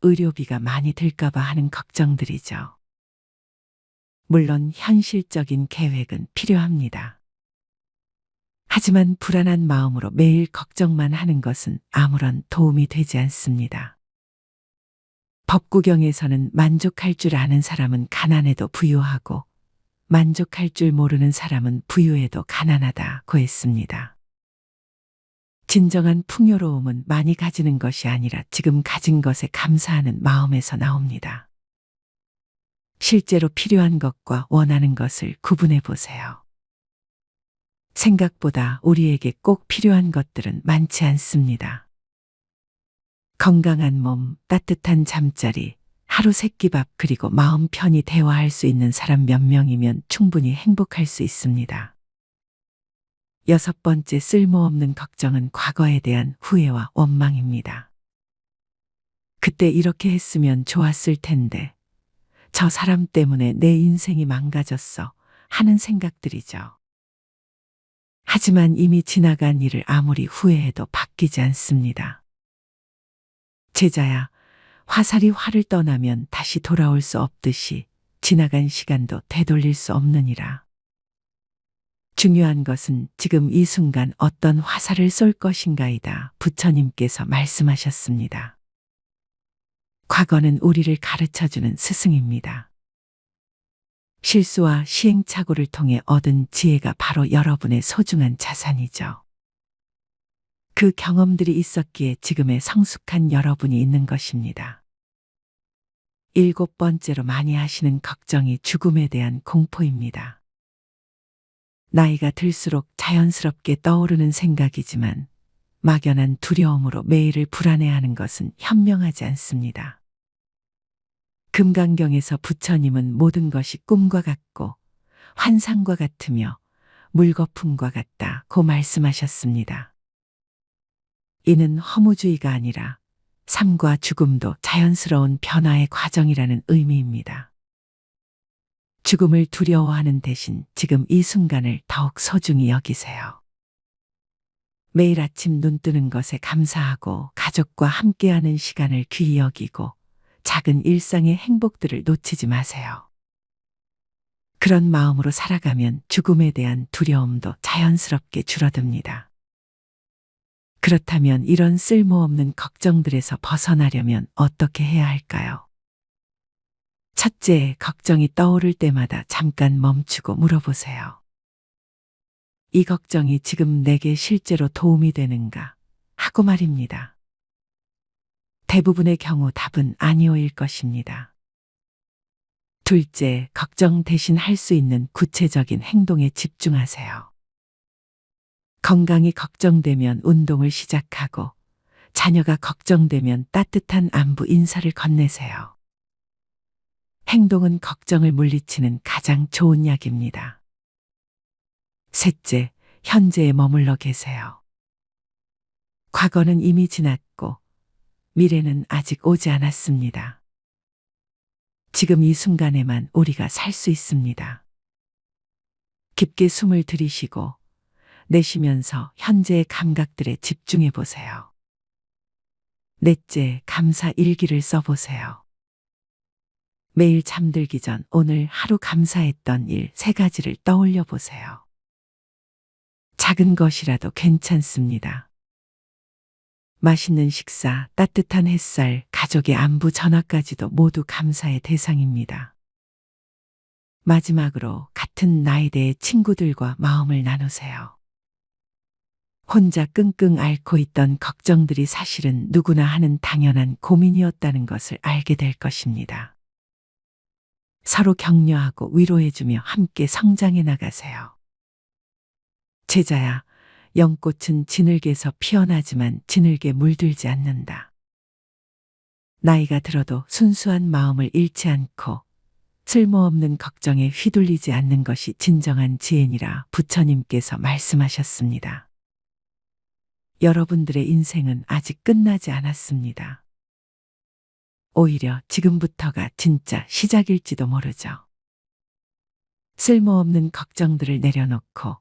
의료비가 많이 들까봐 하는 걱정들이죠. 물론 현실적인 계획은 필요합니다. 하지만 불안한 마음으로 매일 걱정만 하는 것은 아무런 도움이 되지 않습니다. 법구경에서는 만족할 줄 아는 사람은 가난해도 부유하고 만족할 줄 모르는 사람은 부유해도 가난하다고 했습니다. 진정한 풍요로움은 많이 가지는 것이 아니라 지금 가진 것에 감사하는 마음에서 나옵니다. 실제로 필요한 것과 원하는 것을 구분해 보세요. 생각보다 우리에게 꼭 필요한 것들은 많지 않습니다. 건강한 몸, 따뜻한 잠자리, 하루 세끼밥 그리고 마음 편히 대화할 수 있는 사람 몇 명이면 충분히 행복할 수 있습니다. 여섯 번째 쓸모없는 걱정은 과거에 대한 후회와 원망입니다. 그때 이렇게 했으면 좋았을 텐데, 저 사람 때문에 내 인생이 망가졌어 하는 생각들이죠. 하지만 이미 지나간 일을 아무리 후회해도 바뀌지 않습니다. 제자야, 화살이 활을 떠나면 다시 돌아올 수 없듯이 지나간 시간도 되돌릴 수 없느니라. 중요한 것은 지금 이 순간 어떤 화살을 쏠 것인가이다. 부처님께서 말씀하셨습니다. 과거는 우리를 가르쳐주는 스승입니다. 실수와 시행착오를 통해 얻은 지혜가 바로 여러분의 소중한 자산이죠. 그 경험들이 있었기에 지금의 성숙한 여러분이 있는 것입니다. 일곱 번째로 많이 하시는 걱정이 죽음에 대한 공포입니다. 나이가 들수록 자연스럽게 떠오르는 생각이지만 막연한 두려움으로 매일을 불안해하는 것은 현명하지 않습니다. 금강경에서 부처님은 모든 것이 꿈과 같고 환상과 같으며 물거품과 같다고 말씀하셨습니다. 이는 허무주의가 아니라 삶과 죽음도 자연스러운 변화의 과정이라는 의미입니다. 죽음을 두려워하는 대신 지금 이 순간을 더욱 소중히 여기세요. 매일 아침 눈 뜨는 것에 감사하고 가족과 함께하는 시간을 귀히 여기고 작은 일상의 행복들을 놓치지 마세요. 그런 마음으로 살아가면 죽음에 대한 두려움도 자연스럽게 줄어듭니다. 그렇다면 이런 쓸모없는 걱정들에서 벗어나려면 어떻게 해야 할까요? 첫째, 걱정이 떠오를 때마다 잠깐 멈추고 물어보세요. 이 걱정이 지금 내게 실제로 도움이 되는가? 하고 말입니다. 대부분의 경우 답은 아니오일 것입니다. 둘째, 걱정 대신 할 수 있는 구체적인 행동에 집중하세요. 건강이 걱정되면 운동을 시작하고, 자녀가 걱정되면 따뜻한 안부 인사를 건네세요. 행동은 걱정을 물리치는 가장 좋은 약입니다. 셋째, 현재에 머물러 계세요. 과거는 이미 지났고, 미래는 아직 오지 않았습니다. 지금 이 순간에만 우리가 살 수 있습니다. 깊게 숨을 들이쉬고 내쉬면서 현재의 감각들에 집중해 보세요. 넷째, 감사 일기를 써보세요. 매일 잠들기 전 오늘 하루 감사했던 일 3가지를 떠올려 보세요. 작은 것이라도 괜찮습니다. 맛있는 식사, 따뜻한 햇살, 가족의 안부 전화까지도 모두 감사의 대상입니다. 마지막으로 같은 나이대의 친구들과 마음을 나누세요. 혼자 끙끙 앓고 있던 걱정들이 사실은 누구나 하는 당연한 고민이었다는 것을 알게 될 것입니다. 서로 격려하고 위로해주며 함께 성장해 나가세요. 제자야, 연꽃은 진흙에서 피어나지만 진흙에 물들지 않는다. 나이가 들어도 순수한 마음을 잃지 않고 쓸모없는 걱정에 휘둘리지 않는 것이 진정한 지혜니라 부처님께서 말씀하셨습니다. 여러분들의 인생은 아직 끝나지 않았습니다. 오히려 지금부터가 진짜 시작일지도 모르죠. 쓸모없는 걱정들을 내려놓고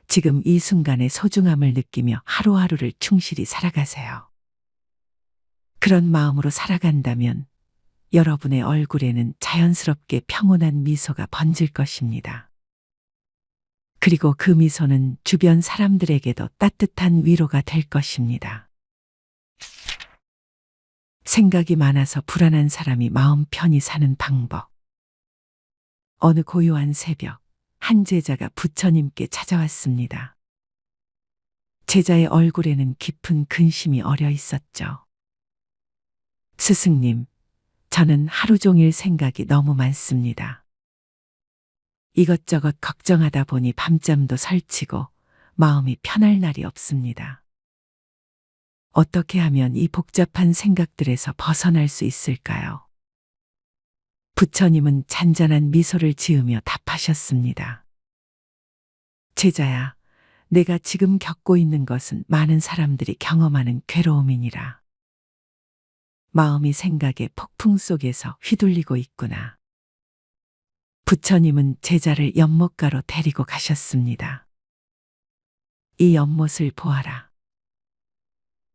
지금 이 순간의 소중함을 느끼며 하루하루를 충실히 살아가세요. 그런 마음으로 살아간다면 여러분의 얼굴에는 자연스럽게 평온한 미소가 번질 것입니다. 그리고 그 미소는 주변 사람들에게도 따뜻한 위로가 될 것입니다. 생각이 많아서 불안한 사람이 마음 편히 사는 방법. 어느 고요한 새벽, 한 제자가 부처님께 찾아왔습니다. 제자의 얼굴에는 깊은 근심이 어려 있었죠. 스승님, 저는 하루 종일 생각이 너무 많습니다. 이것저것 걱정하다 보니 밤잠도 설치고 마음이 편할 날이 없습니다. 어떻게 하면 이 복잡한 생각들에서 벗어날 수 있을까요? 부처님은 잔잔한 미소를 지으며 답하셨습니다. 제자야, 내가 지금 겪고 있는 것은 많은 사람들이 경험하는 괴로움이니라. 마음이 생각의 폭풍 속에서 휘둘리고 있구나. 부처님은 제자를 연못가로 데리고 가셨습니다. 이 연못을 보아라.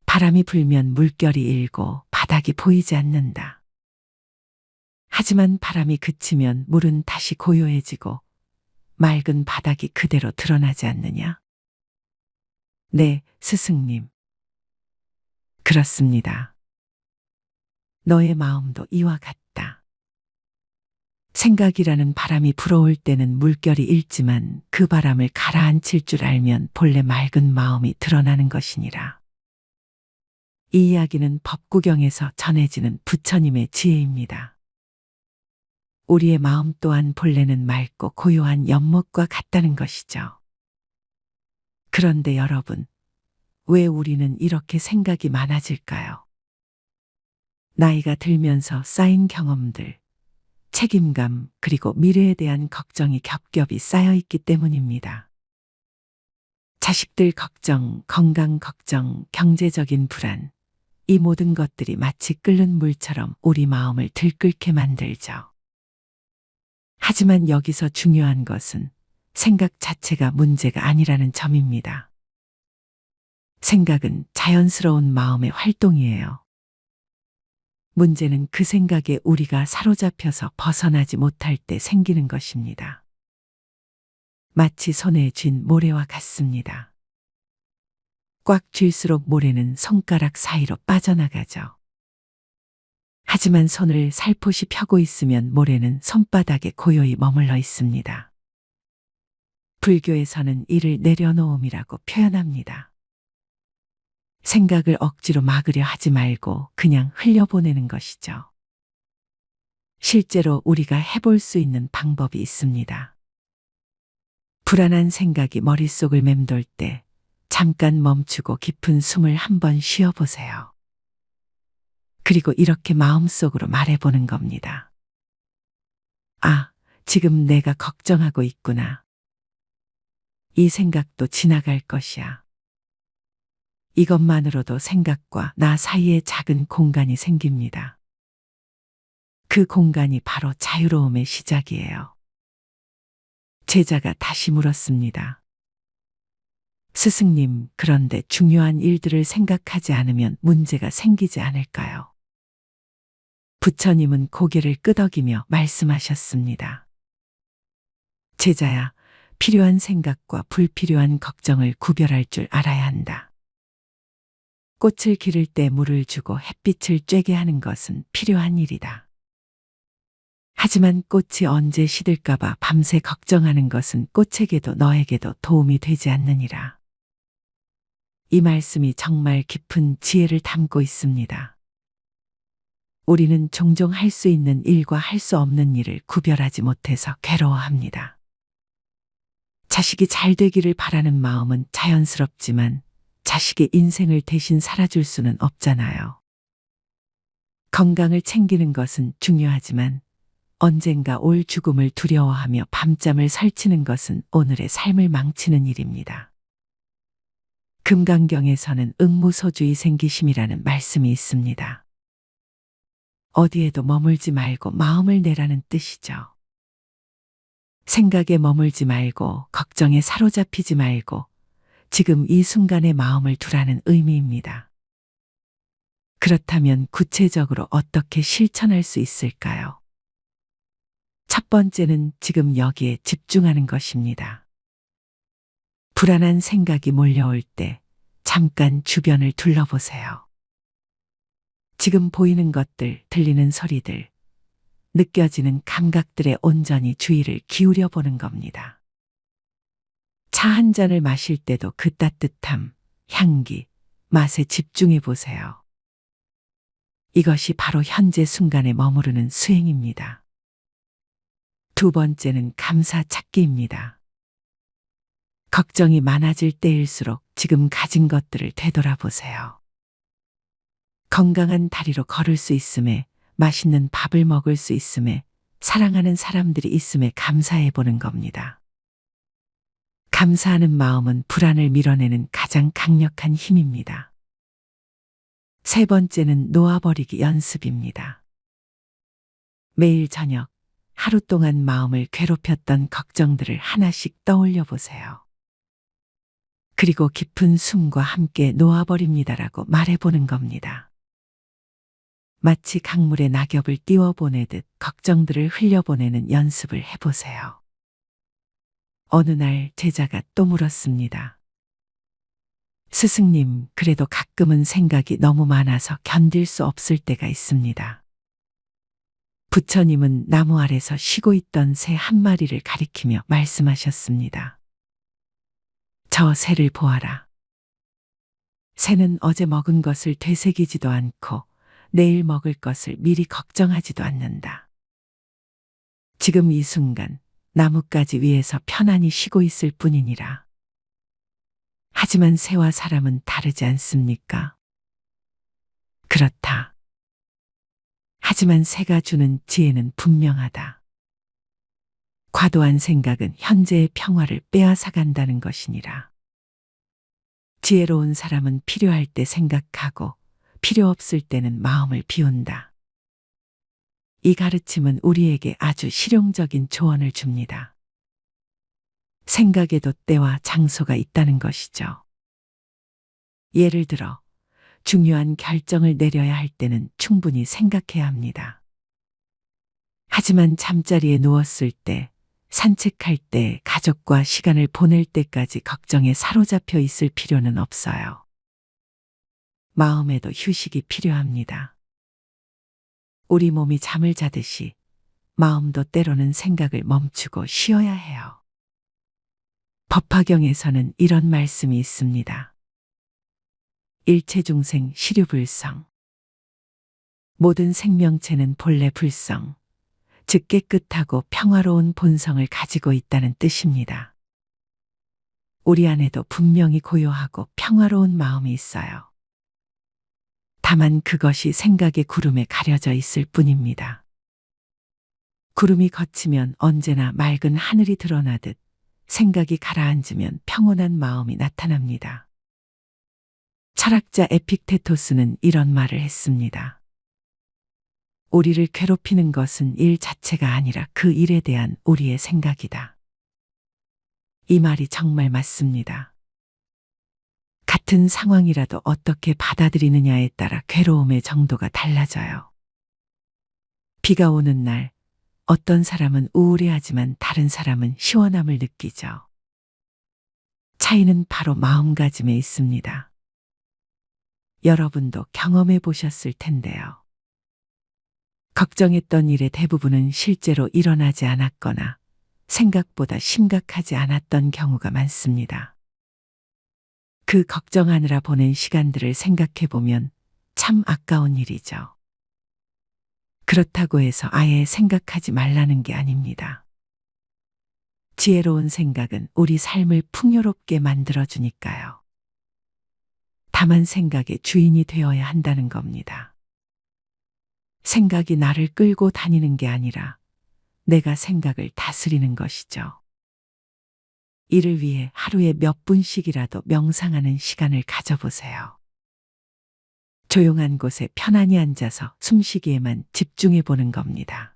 바람이 불면 물결이 일고 바닥이 보이지 않는다. 하지만 바람이 그치면 물은 다시 고요해지고 맑은 바닥이 그대로 드러나지 않느냐? 네, 스승님. 그렇습니다. 너의 마음도 이와 같다. 생각이라는 바람이 불어올 때는 물결이 일지만 그 바람을 가라앉힐 줄 알면 본래 맑은 마음이 드러나는 것이니라. 이 이야기는 법구경에서 전해지는 부처님의 지혜입니다. 우리의 마음 또한 본래는 맑고 고요한 연못과 같다는 것이죠. 그런데 여러분, 왜 우리는 이렇게 생각이 많아질까요? 나이가 들면서 쌓인 경험들, 책임감, 그리고 미래에 대한 걱정이 겹겹이 쌓여 있기 때문입니다. 자식들 걱정, 건강 걱정, 경제적인 불안, 이 모든 것들이 마치 끓는 물처럼 우리 마음을 들끓게 만들죠. 하지만 여기서 중요한 것은 생각 자체가 문제가 아니라는 점입니다. 생각은 자연스러운 마음의 활동이에요. 문제는 그 생각에 우리가 사로잡혀서 벗어나지 못할 때 생기는 것입니다. 마치 손에 쥔 모래와 같습니다. 꽉 쥘수록 모래는 손가락 사이로 빠져나가죠. 하지만 손을 살포시 펴고 있으면 모래는 손바닥에 고요히 머물러 있습니다. 불교에서는 이를 내려놓음이라고 표현합니다. 생각을 억지로 막으려 하지 말고 그냥 흘려보내는 것이죠. 실제로 우리가 해볼 수 있는 방법이 있습니다. 불안한 생각이 머릿속을 맴돌 때 잠깐 멈추고 깊은 숨을 한번 쉬어보세요. 그리고 이렇게 마음속으로 말해보는 겁니다. 아, 지금 내가 걱정하고 있구나. 이 생각도 지나갈 것이야. 이것만으로도 생각과 나 사이에 작은 공간이 생깁니다. 그 공간이 바로 자유로움의 시작이에요. 제자가 다시 물었습니다. 스승님, 그런데 중요한 일들을 생각하지 않으면 문제가 생기지 않을까요? 부처님은 고개를 끄덕이며 말씀하셨습니다. 제자야, 필요한 생각과 불필요한 걱정을 구별할 줄 알아야 한다. 꽃을 기를 때 물을 주고 햇빛을 쬐게 하는 것은 필요한 일이다. 하지만 꽃이 언제 시들까봐 밤새 걱정하는 것은 꽃에게도 너에게도 도움이 되지 않느니라. 이 말씀이 정말 깊은 지혜를 담고 있습니다. 우리는 종종 할 수 있는 일과 할 수 없는 일을 구별하지 못해서 괴로워합니다. 자식이 잘 되기를 바라는 마음은 자연스럽지만 자식의 인생을 대신 살아줄 수는 없잖아요. 건강을 챙기는 것은 중요하지만 언젠가 올 죽음을 두려워하며 밤잠을 설치는 것은 오늘의 삶을 망치는 일입니다. 금강경에서는 응무소주의 생기심이라는 말씀이 있습니다. 어디에도 머물지 말고 마음을 내라는 뜻이죠. 생각에 머물지 말고 걱정에 사로잡히지 말고 지금 이 순간에 마음을 두라는 의미입니다. 그렇다면 구체적으로 어떻게 실천할 수 있을까요? 첫 번째는 지금 여기에 집중하는 것입니다. 불안한 생각이 몰려올 때 잠깐 주변을 둘러보세요. 지금 보이는 것들, 들리는 소리들, 느껴지는 감각들에 온전히 주의를 기울여 보는 겁니다. 차 한 잔을 마실 때도 그 따뜻함, 향기, 맛에 집중해 보세요. 이것이 바로 현재 순간에 머무르는 수행입니다. 두 번째는 감사 찾기입니다. 걱정이 많아질 때일수록 지금 가진 것들을 되돌아보세요. 건강한 다리로 걸을 수 있음에, 맛있는 밥을 먹을 수 있음에, 사랑하는 사람들이 있음에 감사해 보는 겁니다. 감사하는 마음은 불안을 밀어내는 가장 강력한 힘입니다. 세 번째는 놓아버리기 연습입니다. 매일 저녁, 하루 동안 마음을 괴롭혔던 걱정들을 하나씩 떠올려 보세요. 그리고 깊은 숨과 함께 놓아버립니다라고 말해보는 겁니다. 마치 강물에 낙엽을 띄워보내듯 걱정들을 흘려보내는 연습을 해보세요. 어느 날 제자가 또 물었습니다. 스승님, 그래도 가끔은 생각이 너무 많아서 견딜 수 없을 때가 있습니다. 부처님은 나무 아래서 쉬고 있던 새 한 마리를 가리키며 말씀하셨습니다. 저 새를 보아라. 새는 어제 먹은 것을 되새기지도 않고 내일 먹을 것을 미리 걱정하지도 않는다. 지금 이 순간 나뭇가지 위에서 편안히 쉬고 있을 뿐이니라. 하지만 새와 사람은 다르지 않습니까? 그렇다. 하지만 새가 주는 지혜는 분명하다. 과도한 생각은 현재의 평화를 빼앗아간다는 것이니라. 지혜로운 사람은 필요할 때 생각하고 필요 없을 때는 마음을 비운다. 이 가르침은 우리에게 아주 실용적인 조언을 줍니다. 생각에도 때와 장소가 있다는 것이죠. 예를 들어, 중요한 결정을 내려야 할 때는 충분히 생각해야 합니다. 하지만 잠자리에 누웠을 때, 산책할 때, 가족과 시간을 보낼 때까지 걱정에 사로잡혀 있을 필요는 없어요. 마음에도 휴식이 필요합니다. 우리 몸이 잠을 자듯이 마음도 때로는 생각을 멈추고 쉬어야 해요. 법화경에서는 이런 말씀이 있습니다. 일체중생 시류불성. 모든 생명체는 본래 불성, 즉 깨끗하고 평화로운 본성을 가지고 있다는 뜻입니다. 우리 안에도 분명히 고요하고 평화로운 마음이 있어요. 다만 그것이 생각의 구름에 가려져 있을 뿐입니다. 구름이 걷히면 언제나 맑은 하늘이 드러나듯 생각이 가라앉으면 평온한 마음이 나타납니다. 철학자 에픽테토스는 이런 말을 했습니다. 우리를 괴롭히는 것은 일 자체가 아니라 그 일에 대한 우리의 생각이다. 이 말이 정말 맞습니다. 같은 상황이라도 어떻게 받아들이느냐에 따라 괴로움의 정도가 달라져요. 비가 오는 날, 어떤 사람은 우울해하지만 다른 사람은 시원함을 느끼죠. 차이는 바로 마음가짐에 있습니다. 여러분도 경험해 보셨을 텐데요. 걱정했던 일의 대부분은 실제로 일어나지 않았거나 생각보다 심각하지 않았던 경우가 많습니다. 그 걱정하느라 보낸 시간들을 생각해 보면 참 아까운 일이죠. 그렇다고 해서 아예 생각하지 말라는 게 아닙니다. 지혜로운 생각은 우리 삶을 풍요롭게 만들어주니까요. 다만 생각의 주인이 되어야 한다는 겁니다. 생각이 나를 끌고 다니는 게 아니라 내가 생각을 다스리는 것이죠. 이를 위해 하루에 몇 분씩이라도 명상하는 시간을 가져보세요. 조용한 곳에 편안히 앉아서 숨쉬기에만 집중해 보는 겁니다.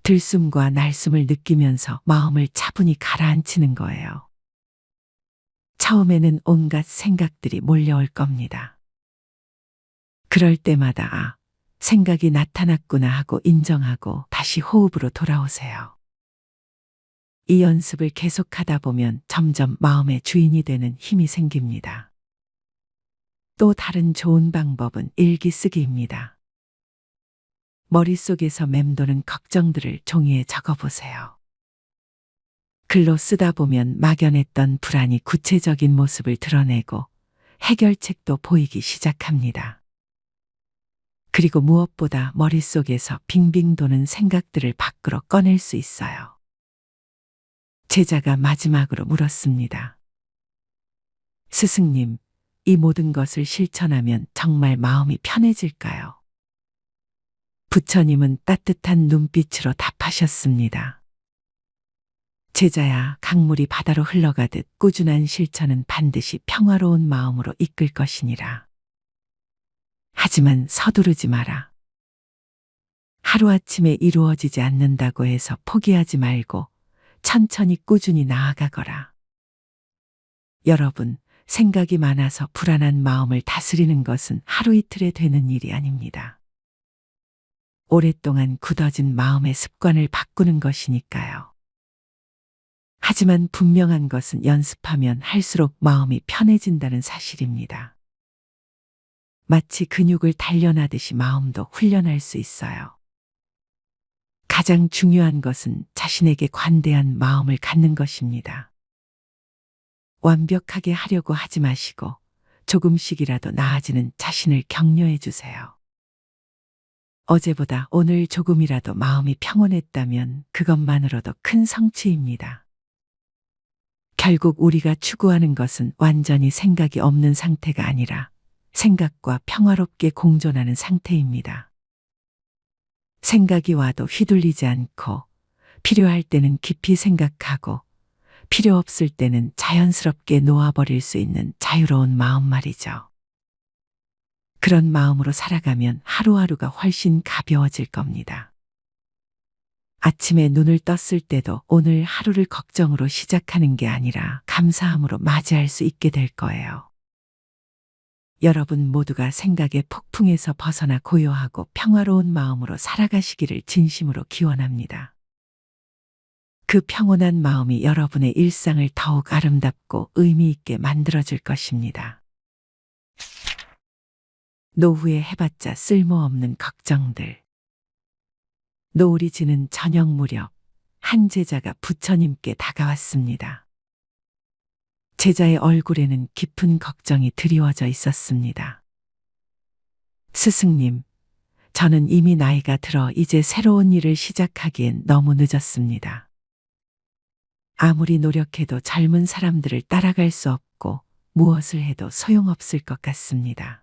들숨과 날숨을 느끼면서 마음을 차분히 가라앉히는 거예요. 처음에는 온갖 생각들이 몰려올 겁니다. 그럴 때마다 생각이 나타났구나 하고 인정하고 다시 호흡으로 돌아오세요. 이 연습을 계속하다 보면 점점 마음의 주인이 되는 힘이 생깁니다. 또 다른 좋은 방법은 일기 쓰기입니다. 머릿속에서 맴도는 걱정들을 종이에 적어보세요. 글로 쓰다 보면 막연했던 불안이 구체적인 모습을 드러내고 해결책도 보이기 시작합니다. 그리고 무엇보다 머릿속에서 빙빙 도는 생각들을 밖으로 꺼낼 수 있어요. 제자가 마지막으로 물었습니다. 스승님, 이 모든 것을 실천하면 정말 마음이 편해질까요? 부처님은 따뜻한 눈빛으로 답하셨습니다. 제자야, 강물이 바다로 흘러가듯 꾸준한 실천은 반드시 평화로운 마음으로 이끌 것이니라. 하지만 서두르지 마라. 하루아침에 이루어지지 않는다고 해서 포기하지 말고 천천히 꾸준히 나아가거라. 여러분, 생각이 많아서 불안한 마음을 다스리는 것은 하루 이틀에 되는 일이 아닙니다. 오랫동안 굳어진 마음의 습관을 바꾸는 것이니까요. 하지만 분명한 것은 연습하면 할수록 마음이 편해진다는 사실입니다. 마치 근육을 단련하듯이 마음도 훈련할 수 있어요. 가장 중요한 것은 자신에게 관대한 마음을 갖는 것입니다. 완벽하게 하려고 하지 마시고 조금씩이라도 나아지는 자신을 격려해 주세요. 어제보다 오늘 조금이라도 마음이 평온했다면 그것만으로도 큰 성취입니다. 결국 우리가 추구하는 것은 완전히 생각이 없는 상태가 아니라 생각과 평화롭게 공존하는 상태입니다. 생각이 와도 휘둘리지 않고 필요할 때는 깊이 생각하고 필요 없을 때는 자연스럽게 놓아버릴 수 있는 자유로운 마음 말이죠. 그런 마음으로 살아가면 하루하루가 훨씬 가벼워질 겁니다. 아침에 눈을 떴을 때도 오늘 하루를 걱정으로 시작하는 게 아니라 감사함으로 맞이할 수 있게 될 거예요. 여러분 모두가 생각의 폭풍에서 벗어나 고요하고 평화로운 마음으로 살아가시기를 진심으로 기원합니다. 그 평온한 마음이 여러분의 일상을 더욱 아름답고 의미 있게 만들어줄 것입니다. 노후에 해봤자 쓸모없는 걱정들. 노을이 지는 저녁 무렵 한 제자가 부처님께 다가왔습니다. 제자의 얼굴에는 깊은 걱정이 드리워져 있었습니다. 스승님, 저는 이미 나이가 들어 이제 새로운 일을 시작하기엔 너무 늦었습니다. 아무리 노력해도 젊은 사람들을 따라갈 수 없고 무엇을 해도 소용없을 것 같습니다.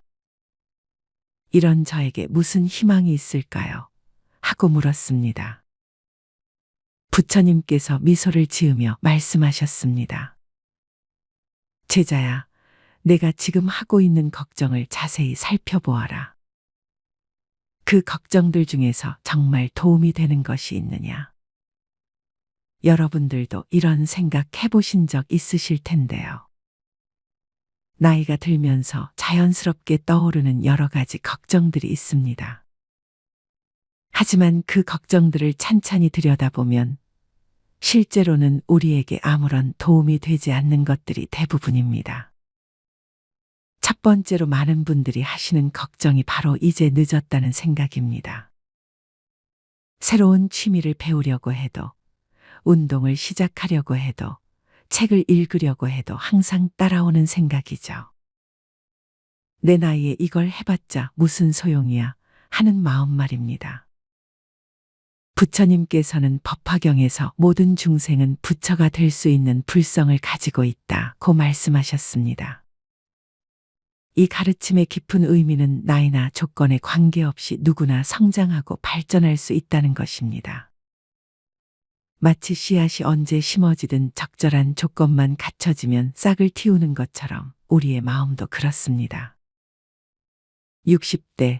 이런 저에게 무슨 희망이 있을까요? 하고 물었습니다. 부처님께서 미소를 지으며 말씀하셨습니다. 제자야, 내가 지금 하고 있는 걱정을 자세히 살펴보아라. 그 걱정들 중에서 정말 도움이 되는 것이 있느냐? 여러분들도 이런 생각 해보신 적 있으실 텐데요. 나이가 들면서 자연스럽게 떠오르는 여러 가지 걱정들이 있습니다. 하지만 그 걱정들을 찬찬히 들여다보면 실제로는 우리에게 아무런 도움이 되지 않는 것들이 대부분입니다. 첫 번째로 많은 분들이 하시는 걱정이 바로 이제 늦었다는 생각입니다. 새로운 취미를 배우려고 해도, 운동을 시작하려고 해도, 책을 읽으려고 해도 항상 따라오는 생각이죠. 내 나이에 이걸 해봤자 무슨 소용이야 하는 마음 말입니다. 부처님께서는 법화경에서 모든 중생은 부처가 될 수 있는 불성을 가지고 있다고 말씀하셨습니다. 이 가르침의 깊은 의미는 나이나 조건에 관계없이 누구나 성장하고 발전할 수 있다는 것입니다. 마치 씨앗이 언제 심어지든 적절한 조건만 갖춰지면 싹을 틔우는 것처럼 우리의 마음도 그렇습니다. 60대,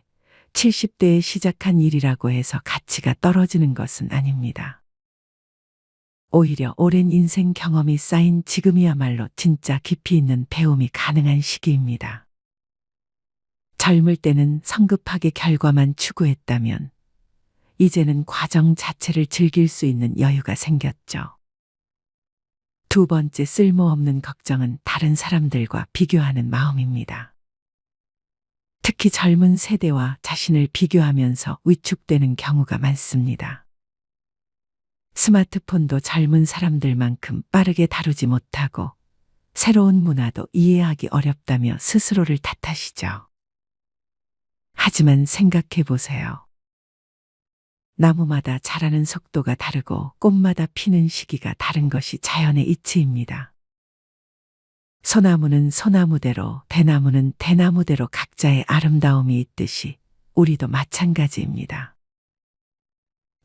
70대에 시작한 일이라고 해서 가치가 떨어지는 것은 아닙니다. 오히려 오랜 인생 경험이 쌓인 지금이야말로 진짜 깊이 있는 배움이 가능한 시기입니다. 젊을 때는 성급하게 결과만 추구했다면 이제는 과정 자체를 즐길 수 있는 여유가 생겼죠. 두 번째 쓸모없는 걱정은 다른 사람들과 비교하는 마음입니다. 특히 젊은 세대와 자신을 비교하면서 위축되는 경우가 많습니다. 스마트폰도 젊은 사람들만큼 빠르게 다루지 못하고 새로운 문화도 이해하기 어렵다며 스스로를 탓하시죠. 하지만 생각해 보세요. 나무마다 자라는 속도가 다르고 꽃마다 피는 시기가 다른 것이 자연의 이치입니다. 소나무는 소나무대로, 대나무는 대나무대로 각자의 아름다움이 있듯이 우리도 마찬가지입니다.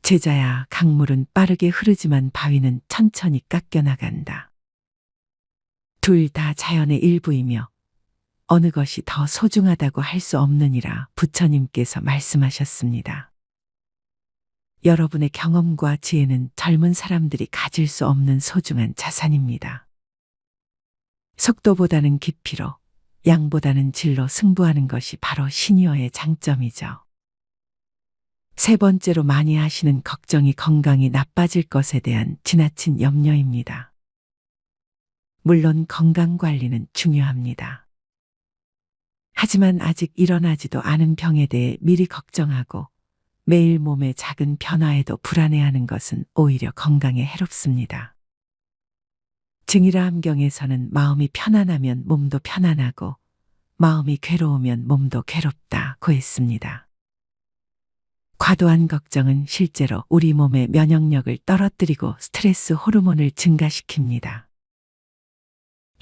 제자야, 강물은 빠르게 흐르지만 바위는 천천히 깎여나간다. 둘 다 자연의 일부이며 어느 것이 더 소중하다고 할 수 없느니라 부처님께서 말씀하셨습니다. 여러분의 경험과 지혜는 젊은 사람들이 가질 수 없는 소중한 자산입니다. 속도보다는 깊이로, 양보다는 질로 승부하는 것이 바로 시니어의 장점이죠. 세 번째로 많이 하시는 걱정이 건강이 나빠질 것에 대한 지나친 염려입니다. 물론 건강 관리는 중요합니다. 하지만 아직 일어나지도 않은 병에 대해 미리 걱정하고 매일 몸의 작은 변화에도 불안해하는 것은 오히려 건강에 해롭습니다. 증일화암경에서는 마음이 편안하면 몸도 편안하고 마음이 괴로우면 몸도 괴롭다고 했습니다. 과도한 걱정은 실제로 우리 몸의 면역력을 떨어뜨리고 스트레스 호르몬을 증가시킵니다.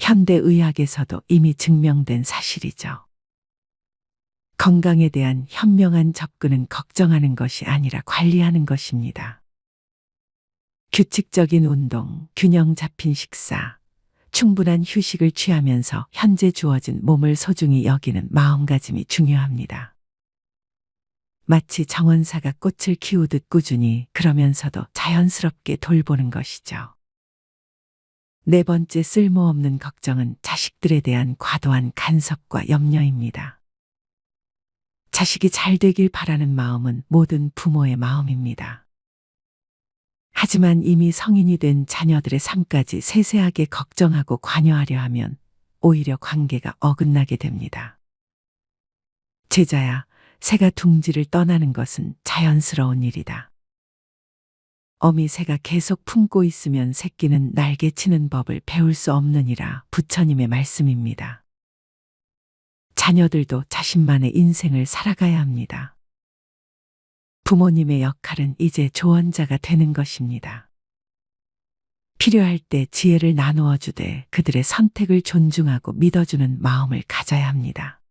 현대의학에서도 이미 증명된 사실이죠. 건강에 대한 현명한 접근은 걱정하는 것이 아니라 관리하는 것입니다. 규칙적인 운동, 균형 잡힌 식사, 충분한 휴식을 취하면서 현재 주어진 몸을 소중히 여기는 마음가짐이 중요합니다. 마치 정원사가 꽃을 키우듯 꾸준히 그러면서도 자연스럽게 돌보는 것이죠. 네 번째 쓸모없는 걱정은 자식들에 대한 과도한 간섭과 염려입니다. 자식이 잘 되길 바라는 마음은 모든 부모의 마음입니다. 하지만 이미 성인이 된 자녀들의 삶까지 세세하게 걱정하고 관여하려 하면 오히려 관계가 어긋나게 됩니다. 제자야, 새가 둥지를 떠나는 것은 자연스러운 일이다. 어미 새가 계속 품고 있으면 새끼는 날개치는 법을 배울 수 없느니라 부처님의 말씀입니다. 자녀들도 자신만의 인생을 살아가야 합니다. 부모님의 역할은 이제 조언자가 되는 것입니다. 필요할 때 지혜를 나누어 주되 그들의 선택을 존중하고 믿어주는 마음을 가져야 합니다.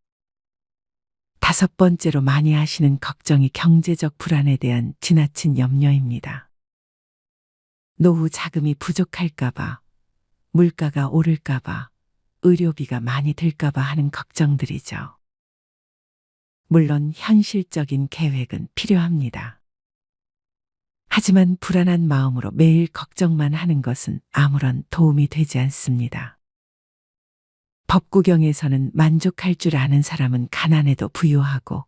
다섯 번째로 많이 하시는 걱정이 경제적 불안에 대한 지나친 염려입니다. 노후 자금이 부족할까봐, 물가가 오를까봐, 의료비가 많이 들까봐 하는 걱정들이죠. 물론 현실적인 계획은 필요합니다. 하지만 불안한 마음으로 매일 걱정만 하는 것은 아무런 도움이 되지 않습니다. 법구경에서는 만족할 줄 아는 사람은 가난해도 부유하고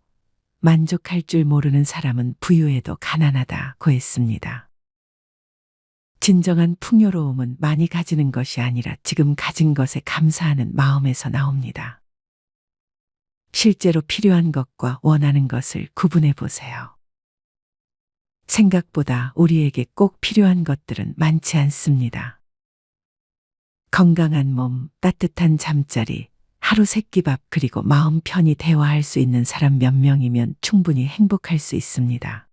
만족할 줄 모르는 사람은 부유해도 가난하다고 했습니다. 진정한 풍요로움은 많이 가지는 것이 아니라 지금 가진 것에 감사하는 마음에서 나옵니다. 실제로 필요한 것과 원하는 것을 구분해 보세요. 생각보다 우리에게 꼭 필요한 것들은 많지 않습니다. 건강한 몸, 따뜻한 잠자리, 하루 세끼밥 그리고 마음 편히 대화할 수 있는 사람 몇 명이면 충분히 행복할 수 있습니다.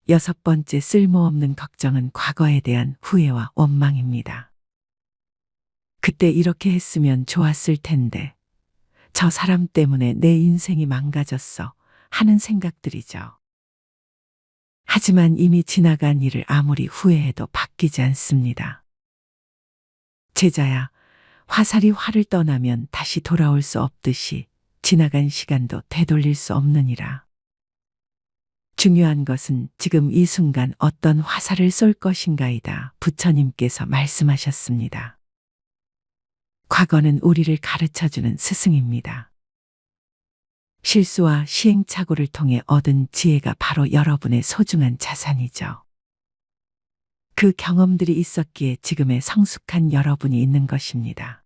여섯 번째 쓸모없는 걱정은 과거에 대한 후회와 원망입니다. 그때 이렇게 했으면 좋았을 텐데, 저 사람 때문에 내 인생이 망가졌어 하는 생각들이죠. 하지만 이미 지나간 일을 아무리 후회해도 바뀌지 않습니다. 제자야, 화살이 활을 떠나면 다시 돌아올 수 없듯이 지나간 시간도 되돌릴 수 없느니라. 중요한 것은 지금 이 순간 어떤 화살을 쏠 것인가이다. 부처님께서 말씀하셨습니다. 과거는 우리를 가르쳐주는 스승입니다. 실수와 시행착오를 통해 얻은 지혜가 바로 여러분의 소중한 자산이죠. 그 경험들이 있었기에 지금의 성숙한 여러분이 있는 것입니다.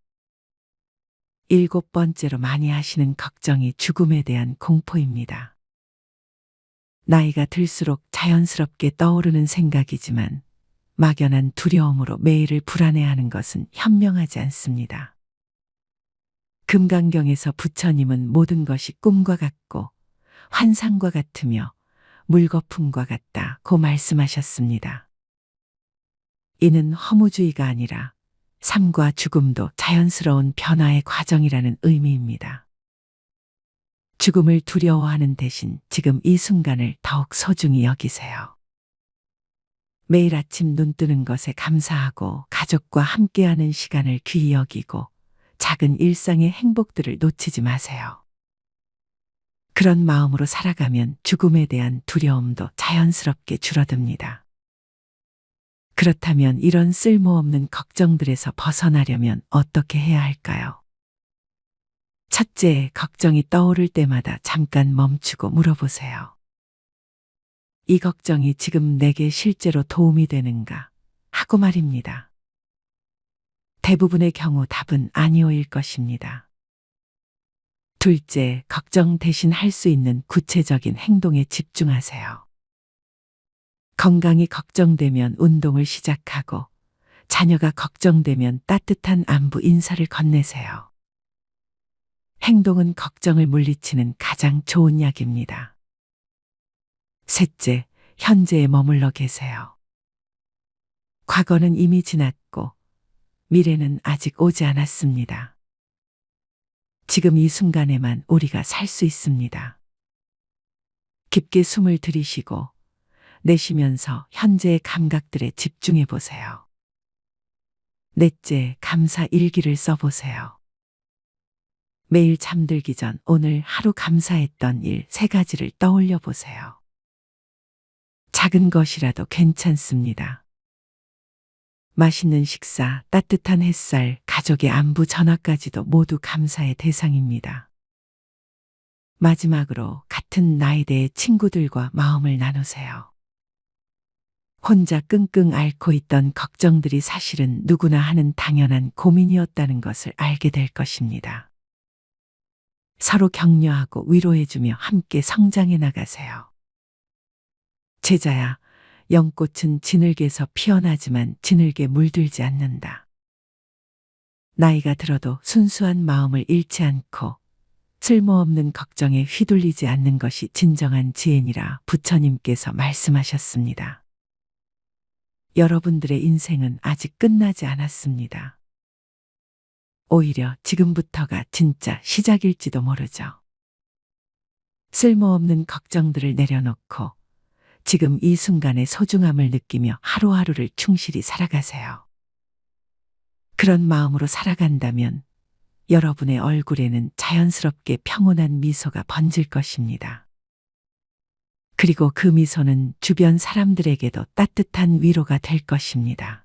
일곱 번째로 많이 하시는 걱정이 죽음에 대한 공포입니다. 나이가 들수록 자연스럽게 떠오르는 생각이지만 막연한 두려움으로 매일을 불안해하는 것은 현명하지 않습니다. 금강경에서 부처님은 모든 것이 꿈과 같고 환상과 같으며 물거품과 같다고 말씀하셨습니다. 이는 허무주의가 아니라 삶과 죽음도 자연스러운 변화의 과정이라는 의미입니다. 죽음을 두려워하는 대신 지금 이 순간을 더욱 소중히 여기세요. 매일 아침 눈 뜨는 것에 감사하고 가족과 함께하는 시간을 귀히 여기고 작은 일상의 행복들을 놓치지 마세요. 그런 마음으로 살아가면 죽음에 대한 두려움도 자연스럽게 줄어듭니다. 그렇다면 이런 쓸모없는 걱정들에서 벗어나려면 어떻게 해야 할까요? 첫째, 걱정이 떠오를 때마다 잠깐 멈추고 물어보세요. 이 걱정이 지금 내게 실제로 도움이 되는가 하고 말입니다. 대부분의 경우 답은 아니오일 것입니다. 둘째, 걱정 대신 할 수 있는 구체적인 행동에 집중하세요. 건강이 걱정되면 운동을 시작하고 자녀가 걱정되면 따뜻한 안부 인사를 건네세요. 행동은 걱정을 물리치는 가장 좋은 약입니다. 셋째, 현재에 머물러 계세요. 과거는 이미 지났고 미래는 아직 오지 않았습니다. 지금 이 순간에만 우리가 살 수 있습니다. 깊게 숨을 들이쉬고 내쉬면서 현재의 감각들에 집중해 보세요. 넷째, 감사 일기를 써보세요. 매일 잠들기 전 오늘 하루 감사했던 일 3가지를 떠올려 보세요. 작은 것이라도 괜찮습니다. 맛있는 식사, 따뜻한 햇살, 가족의 안부 전화까지도 모두 감사의 대상입니다. 마지막으로 같은 나이대의 친구들과 마음을 나누세요. 혼자 끙끙 앓고 있던 걱정들이 사실은 누구나 하는 당연한 고민이었다는 것을 알게 될 것입니다. 서로 격려하고 위로해주며 함께 성장해 나가세요. 제자야, 연꽃은 진흙에서 피어나지만 진흙에 물들지 않는다. 나이가 들어도 순수한 마음을 잃지 않고 쓸모없는 걱정에 휘둘리지 않는 것이 진정한 지혜니라 부처님께서 말씀하셨습니다. 여러분들의 인생은 아직 끝나지 않았습니다. 오히려 지금부터가 진짜 시작일지도 모르죠. 쓸모없는 걱정들을 내려놓고 지금 이 순간의 소중함을 느끼며 하루하루를 충실히 살아가세요. 그런 마음으로 살아간다면 여러분의 얼굴에는 자연스럽게 평온한 미소가 번질 것입니다. 그리고 그 미소는 주변 사람들에게도 따뜻한 위로가 될 것입니다.